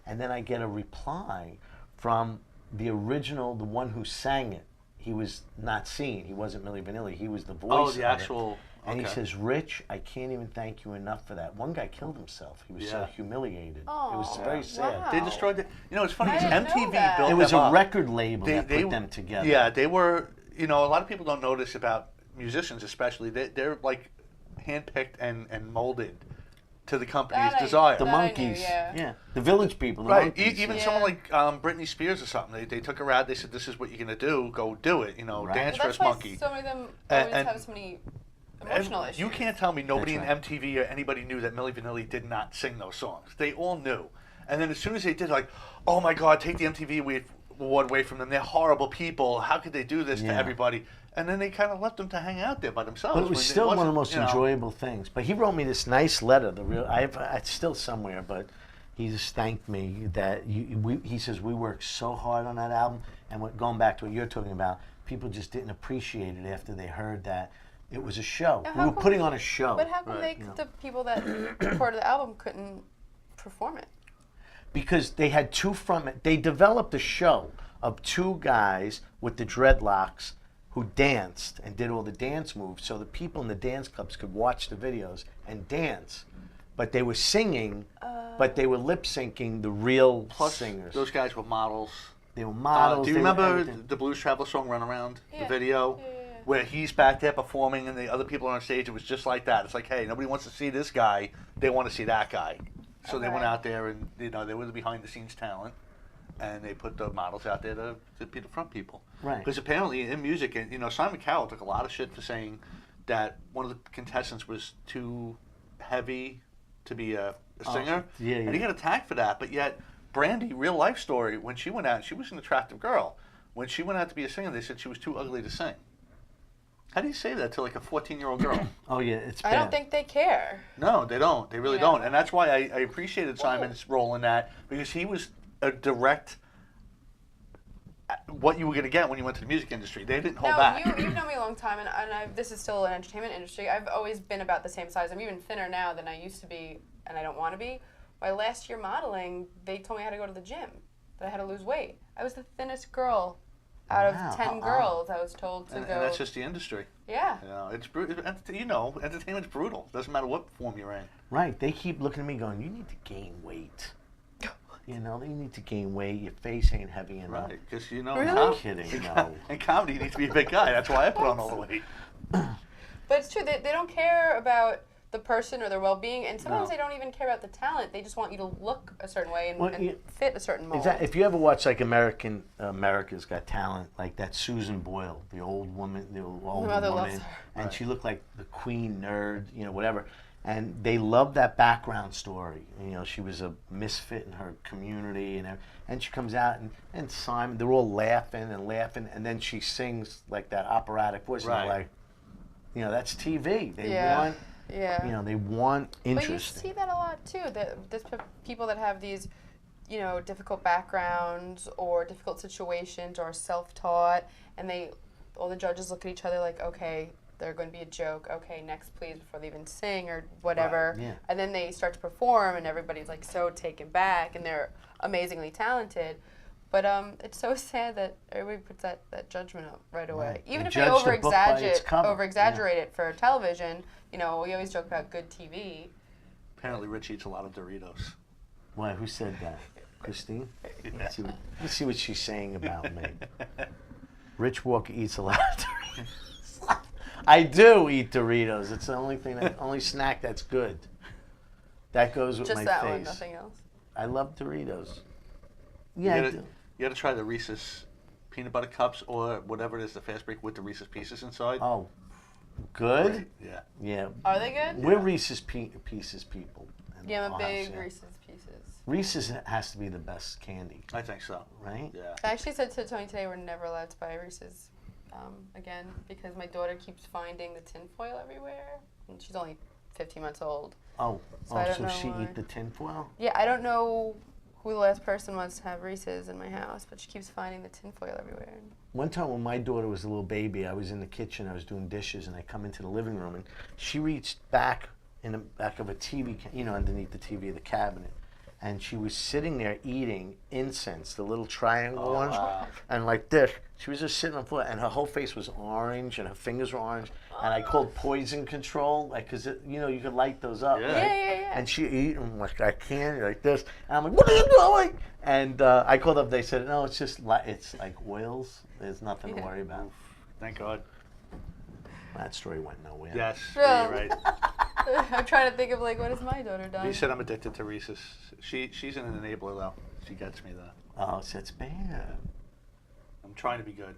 And then I get a reply from the original, the one who sang it. He was not singing. He wasn't Milli Vanilli. He was the voice. Oh, of the it. actual. And he okay. says, Rich, I can't even thank you enough for that. One guy killed himself. He was so Yeah. humiliated. It Oh, was very sad. wow. They destroyed it. It's funny. I is didn't know MTV that. built It was them a up. record label that put them together. Yeah, they were. A lot of people don't notice about musicians, especially. They're like handpicked and molded to the company's That I- desire. The That I knew, Monkeys. yeah. The Village People. The Right. Monkees. Even Yeah. someone like Britney Spears or something. They took her out. They said, "This is what you're gonna do. Go do it. Right. Dance Well, first, that's why monkey." so many of them And- always and- have so many emotional issues. You can't tell me nobody That's in MTV or anybody knew that Milli Vanilli did not sing those songs. They all knew. And then as soon as they did, like, oh my God, take the MTV award away from them. They're horrible people. How could they do this to Yeah. everybody? And then they kind of left them to hang out there by themselves. But it was when still one of the wasn't, most enjoyable things. But he wrote me this nice letter. It's still somewhere, but he just thanked me that he says we worked so hard on that album, and going back to what you're talking about, people just didn't appreciate it after they heard that it was a show. Now, We how were come- putting on a show. But how come Right. the people that recorded the album couldn't perform it? Because they had they developed a show of two guys with the dreadlocks who danced and did all the dance moves, so the people in the dance clubs could watch the videos and dance. But they were singing, but they were lip syncing the real Plus, singers. those guys were models. They were models. Do you they were remember everything. the Blues Traveler song "Run Around"? Yeah. The video Yeah. where he's back there performing and the other people are on stage. It was just like that. It's like, hey, nobody wants to see this guy. They want to see that guy. So they Okay. went out there and they were the behind-the-scenes talent, and they put the models out there to be the front people. Right. Because apparently in music, and Simon Cowell took a lot of shit for saying that one of the contestants was too heavy to be a singer, yeah, and he yeah. got attacked for that. But yet, Brandy, real life story, when she went out, she was an attractive girl. When she went out to be a singer, they said she was too ugly to sing. How do you say that to like a 14-year-old girl? Oh yeah, it's I bad. don't think they care. No, they don't. They really Yeah. don't. And that's why I appreciated Simon's role in that, because he was a direct what you were going to get when you went to the music industry. They didn't hold No, back. you've known me a long time, and this is still an entertainment industry. I've always been about the same size. I'm even thinner now than I used to be, and I don't want to be. My last year modeling, they told me I had to go to the gym, that I had to lose weight. I was the thinnest girl out Wow. of 10 girls I was told to And go. that's just the industry. Yeah. You know, it's brutal. You know, entertainment's brutal. Doesn't matter what form you're in. Right. They keep looking at me going, you need to gain weight. You know, you need to gain weight. Your face ain't heavy enough. Right, because you know, Really? I'm kidding, no. in comedy, you need to be a big guy. That's why I put on all the weight. But it's true. They don't care about the person or their well-being, and sometimes No. they don't even care about the talent. They just want you to look a certain way and, Well, and yeah. fit a certain mold. Exactly. If you ever watch like America's Got Talent, like that Susan Boyle, the old woman, the old mother loves woman, her. and she looked like the queen nerd, you know, whatever. And they loved that background story. You know, she was a misfit in her community, and she comes out and Simon, they're all laughing, and then she sings like that operatic voice, and Right. they're like, you know, that's TV. They Yeah. want, Yeah. you know, they want interest. But you see that a lot too. There's people that have these, you know, difficult backgrounds or difficult situations or self-taught, and all the judges look at each other like, okay, they're going to be a joke. Okay, next please, before they even sing or whatever. Right, yeah. And then they start to perform, and everybody's like so taken back, and they're amazingly talented. But it's so sad that everybody puts that judgment up right away. Right. Even They if they judge the book by its cover. over-exaggerate it for television, you know, we always joke about good TV. Apparently, Rich eats a lot of Doritos. Why? Who said that? Christine? Yeah. Let's see what she's saying about me. Rich Walker eats a lot of Doritos. I do eat Doritos. It's the only snack that's good. That goes with Just my that face. one, nothing else. I love Doritos. Yeah, I you do. gotta try the Reese's peanut butter cups or whatever it is, the fast break with the Reese's Pieces inside. Oh, good. Great. Yeah. Yeah, Are they good? we're Reese's Pieces people. in Yeah, I'm a our big house, yeah. Reese's Pieces. Reese's has to be the best candy, I think so. right? Yeah. I actually said to Tony today we're never allowed to buy Reese's again because my daughter keeps finding the tinfoil everywhere, and she's only 15 months old. Oh, So I don't so know she why. eat the tinfoil? Yeah, I don't know who the last person was to have Reese's in my house, but she keeps finding the tinfoil everywhere. One time when my daughter was a little baby, I was in the kitchen, I was doing dishes, and I come into the living room, and she reached back in the back of a TV, underneath the TV of the cabinet, and she was sitting there eating incense, the little triangle ones, wow. and like this. She was just sitting on the floor, and her whole face was orange, and her fingers were orange, and I called poison control, like, because, you could light those up, Yeah. right? Yeah. And she ate them like I can't, like this. And I'm like, what are you doing? And I called up. They said, no, it's just it's like oils. There's nothing to Yeah. worry about. Thank God. That story went nowhere. Yes. Yeah. You're right. I'm trying to think of like what has my daughter done. You said I'm addicted to Reese's. She's an enabler though. She gets me though. Oh, so it's bad. I'm trying to be good,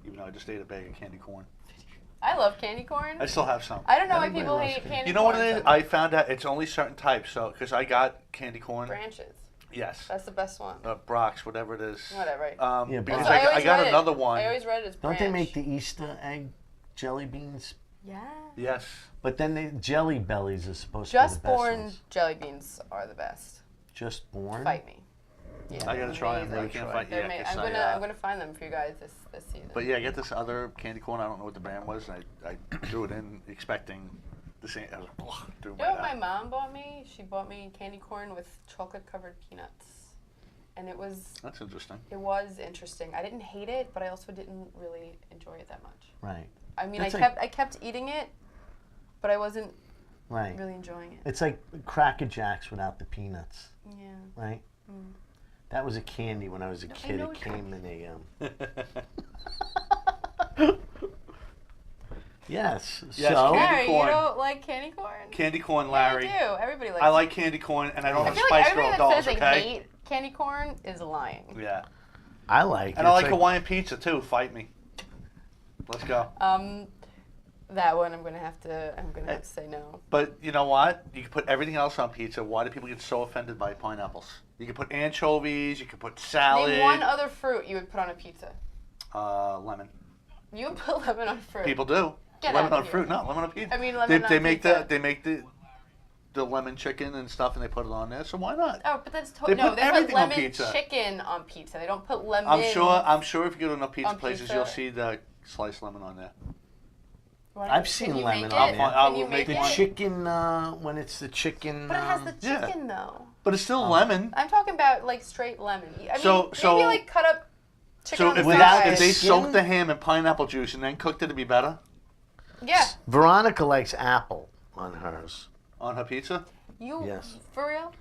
even though I just ate a bag of candy corn. I love candy corn. I still have some. I don't know why Everybody people loves hate candy. candy You know corn. what it is? I found out it's only certain types. So, because I got candy corn. Branches. Yes. That's the best one. Brock's, whatever it is. Whatever. Yeah, Because Brock's. I always got read it. another one. I always read it as Don't branch. they make the Easter egg jelly beans? Yeah. Yes. But then the Jelly Bellies are supposed Just to be the best born ones. jelly beans are the best. Just born? Fight me. Yeah, I gotta try them. amazing. I can't fight They're yet. ama- 'Cause I'm gonna find them for you guys this season. But yeah, I get this other candy corn. I don't know what the brand was. And I threw it in expecting the same. I was threw You know what my out. mom bought me? She bought me candy corn with chocolate covered peanuts. And it was That's interesting. interesting. I didn't hate it, but I also didn't really enjoy it that much. Right. I mean, That's I kept eating it, but I wasn't Right. really enjoying it. It's like Cracker Jacks without the peanuts, Yeah. right? Mm. That was a candy when I was a kid. know It it- came in a Yes. Yes, So candy Larry, corn. you don't like candy corn? Candy corn, Yeah, Larry. I do. Everybody likes I like candy corn, and I don't I have feel like Spice everybody Girl that dolls. says they Okay. hate candy corn is lying. Yeah. I like. And I it's like Hawaiian pizza too. Fight me. Let's go. That one I'm gonna have to say no. But you know what? You can put everything else on pizza. Why do people get so offended by pineapples? You can put anchovies. You can put salad. Name one other fruit you would put on a pizza. Lemon. You would put lemon on fruit. People do. Get lemon out on of fruit. here. No, lemon on pizza. I mean, lemon they on make pizza. They make the. the lemon chicken and stuff, and they put it on there. So why not? Oh, but that's They no. put They put everything on lemon pizza. chicken on pizza. They don't put lemon. I'm sure if you go to enough pizza On places, pizza. you'll see the sliced lemon on there. Why I've don't- seen can you lemon make on it? there. I Can will you make make The one. it? chicken, when it's the chicken. But it has the yeah. chicken though. But it's still lemon. I'm talking about like straight lemon. I mean, So- so- maybe like cut up chicken So on the if Without side. if they skin? soaked the ham in pineapple juice and then cooked it to be better Yeah. Veronica likes apple on hers. on her pizza. You Yes. for real?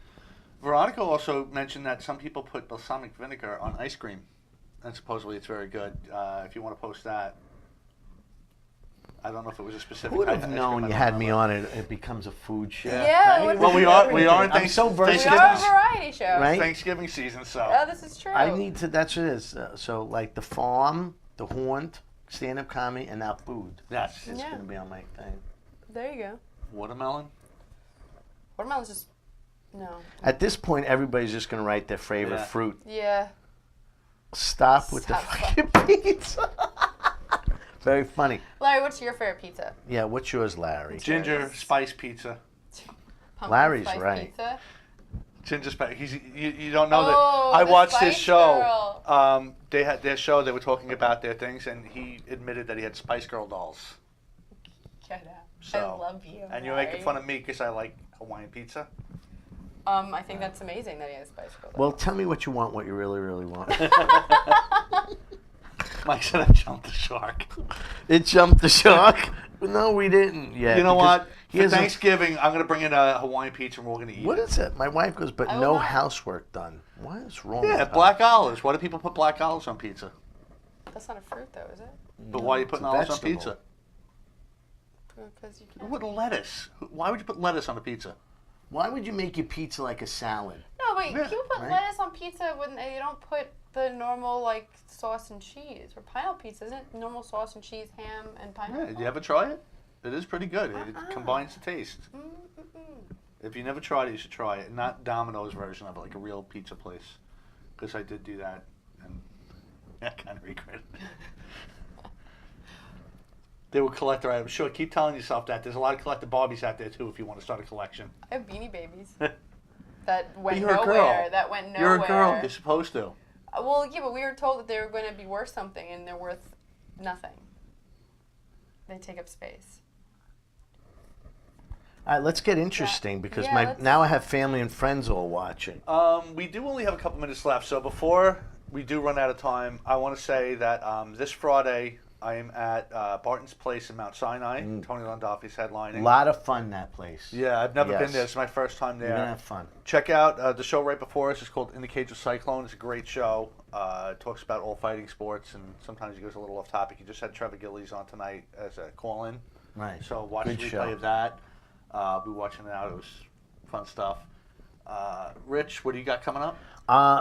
Veronica also mentioned that some people put balsamic vinegar on ice cream, and supposedly it's very good. If you want to post that, I don't know if it was a specific. Who would type have of ice cream, known I you don't had me remember. on it? It becomes a food show. Yeah, Right? what's Well, we are in I'm so We Thanksgiving, are a versatile. variety show. Right? Thanksgiving season, so Oh, this is true. I need to. That's what it is. So like the farm, the haunt, stand-up comedy, and now food. yes, It's Yeah. gonna be on my thing. There you go. watermelon. Watermelon's just no. At this point, everybody's just gonna write their favorite Yeah. fruit. Yeah. Stop with the Stop. fucking pizza. Very funny. Larry, what's your favorite pizza? Yeah, what's yours, Larry? Ginger spice pizza. Pumpkin Larry's spice right. Pizza? Ginger spice. You don't know Oh, that. I the watched his Spice show. Girl. They had their show. They were talking about their things, and he admitted that he had Spice Girl dolls. Get out. So, I love you. And you're making fun of me because I like Hawaiian pizza. I think that's amazing that he has Spice Girl. Well, tell me what you want. What you really, really want. Mike said I jumped the shark. It jumped the shark. No, we didn't yet. You know because what? he For has a- Thanksgiving, I'm gonna bring in a Hawaiian pizza and we're gonna eat What it. is it? My wife goes, but I will no not. housework done. What is wrong? Yeah, with black olives. Why do people put black olives on pizza? That's not a fruit, though, is it? But why are you it's putting a olives on vegetable. pizza? Because you can't. What lettuce? Why would you put lettuce on a pizza? Why would you make your pizza like a salad? No, wait. Yeah, People put right? lettuce on pizza when you don't put the normal like sauce and cheese. Or pineapple pizza isn't normal sauce and cheese, ham and Yeah, pineapple. did you ever try it? It is pretty good. It Uh-uh. combines the taste. Mm-mm. If you never tried it, you should try it. Not Domino's version of it, like a real pizza place. Because I did do that, and I kind of regret it. They were collector items. Sure, keep telling yourself that. There's a lot of collector Barbies out there, too, if you want to start a collection. I have Beanie Babies that went you're a nowhere. girl. That went nowhere. You're a girl. You're supposed to. Well, yeah, but we were told that they were going to be worth something, and they're worth nothing. They take up space. All right, let's get interesting because Yeah, my let's- now I have family and friends all watching. We do only have a couple minutes left, so before we do run out of time, I want to say that this Friday I am at Barton's Place in Mount Sinai. Tony Landolfi's headlining. A lot of fun that place. Yeah, I've never been Yes. there. It's my first time You're gonna there. have fun. Check out the show right before us. It's called In the Cage of Cyclone. It's a great show. It talks about all fighting sports, and sometimes it goes a little off topic. You just had Trevor Gillies on tonight as a call-in. Right. So watch Good the replay show. of that. I'll be watching it out. It was fun stuff. Rich, what do you got coming up?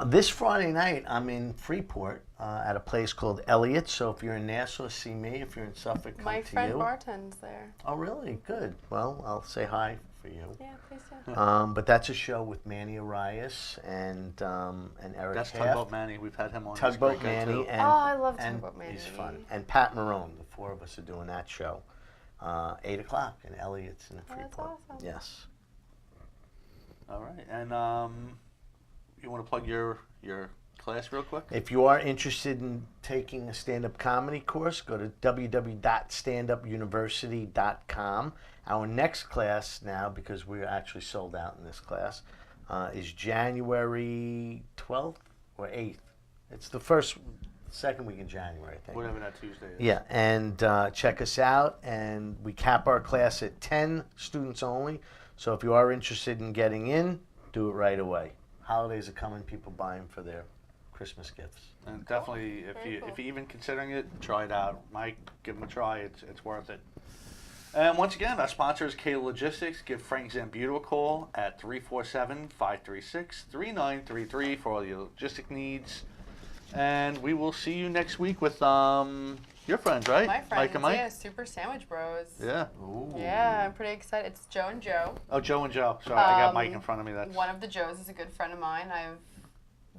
This Friday night, I'm in Freeport at a place called Elliott. So if you're in Nassau, see me. If you're in Suffolk, come My to friend you. bartends there. Oh, really? Good. Well, I'll say hi for you. Yeah, please do. But that's a show with Manny Arias and Eric That's Half. Tugboat Manny. We've had him on. He's a Tugboat great guy, Manny too. and Oh, I love and Tugboat Manny. He's fun. And Pat Marone. The four of us are doing that show. 8 o'clock in Elliott's in Oh, that's Freeport. awesome. Yes. All right, and you want to plug your class real quick? If you are interested in taking a stand-up comedy course, go to www.standupuniversity.com. Our next class now, because we're actually sold out in this class, is January 12th or 8th. It's the second week in January, I think. Whatever that Tuesday is. Yeah, and check us out. And we cap our class at 10 students only. So if you are interested in getting in, do it right away. Holidays are coming, people buying for their Christmas gifts. And definitely, Very cool. if you're even considering it, try it out. Mike, give them a try. It's worth it. And once again, our sponsor is K Logistics. Give Frank Zambuto a call at 347-536-3933 for all your logistic needs. And we will see you next week with your friends, right? My friends, Mike and Mike? yeah, Super Sandwich Bros. Yeah. Ooh. Yeah, I'm pretty excited. It's Joe and Joe. Oh, Joe and Joe. Sorry, I got Um, Mike in front of me. That's One of the Joes is a good friend of mine. I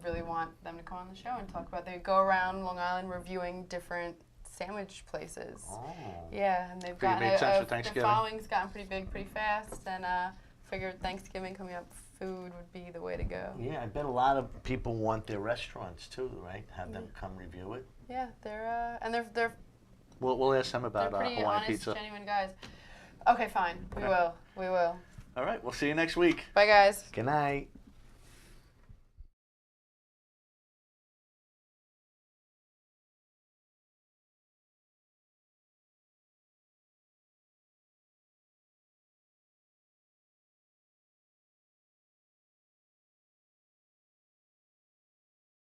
really want them to come on the show and talk about. They go around Long Island reviewing different sandwich places. Oh. Yeah, and they've Figured it gotten made sense for their Thanksgiving. following's gotten pretty big, pretty fast, and Figured Thanksgiving coming up, food would be the way to go. Yeah, I bet a lot of people want their restaurants too, right? Have them come review it. Yeah, they're We'll ask them about pretty Hawaiian honest, pizza. genuine guys. Okay, fine. We will. All right, we'll see you next week. Bye, guys. Good night.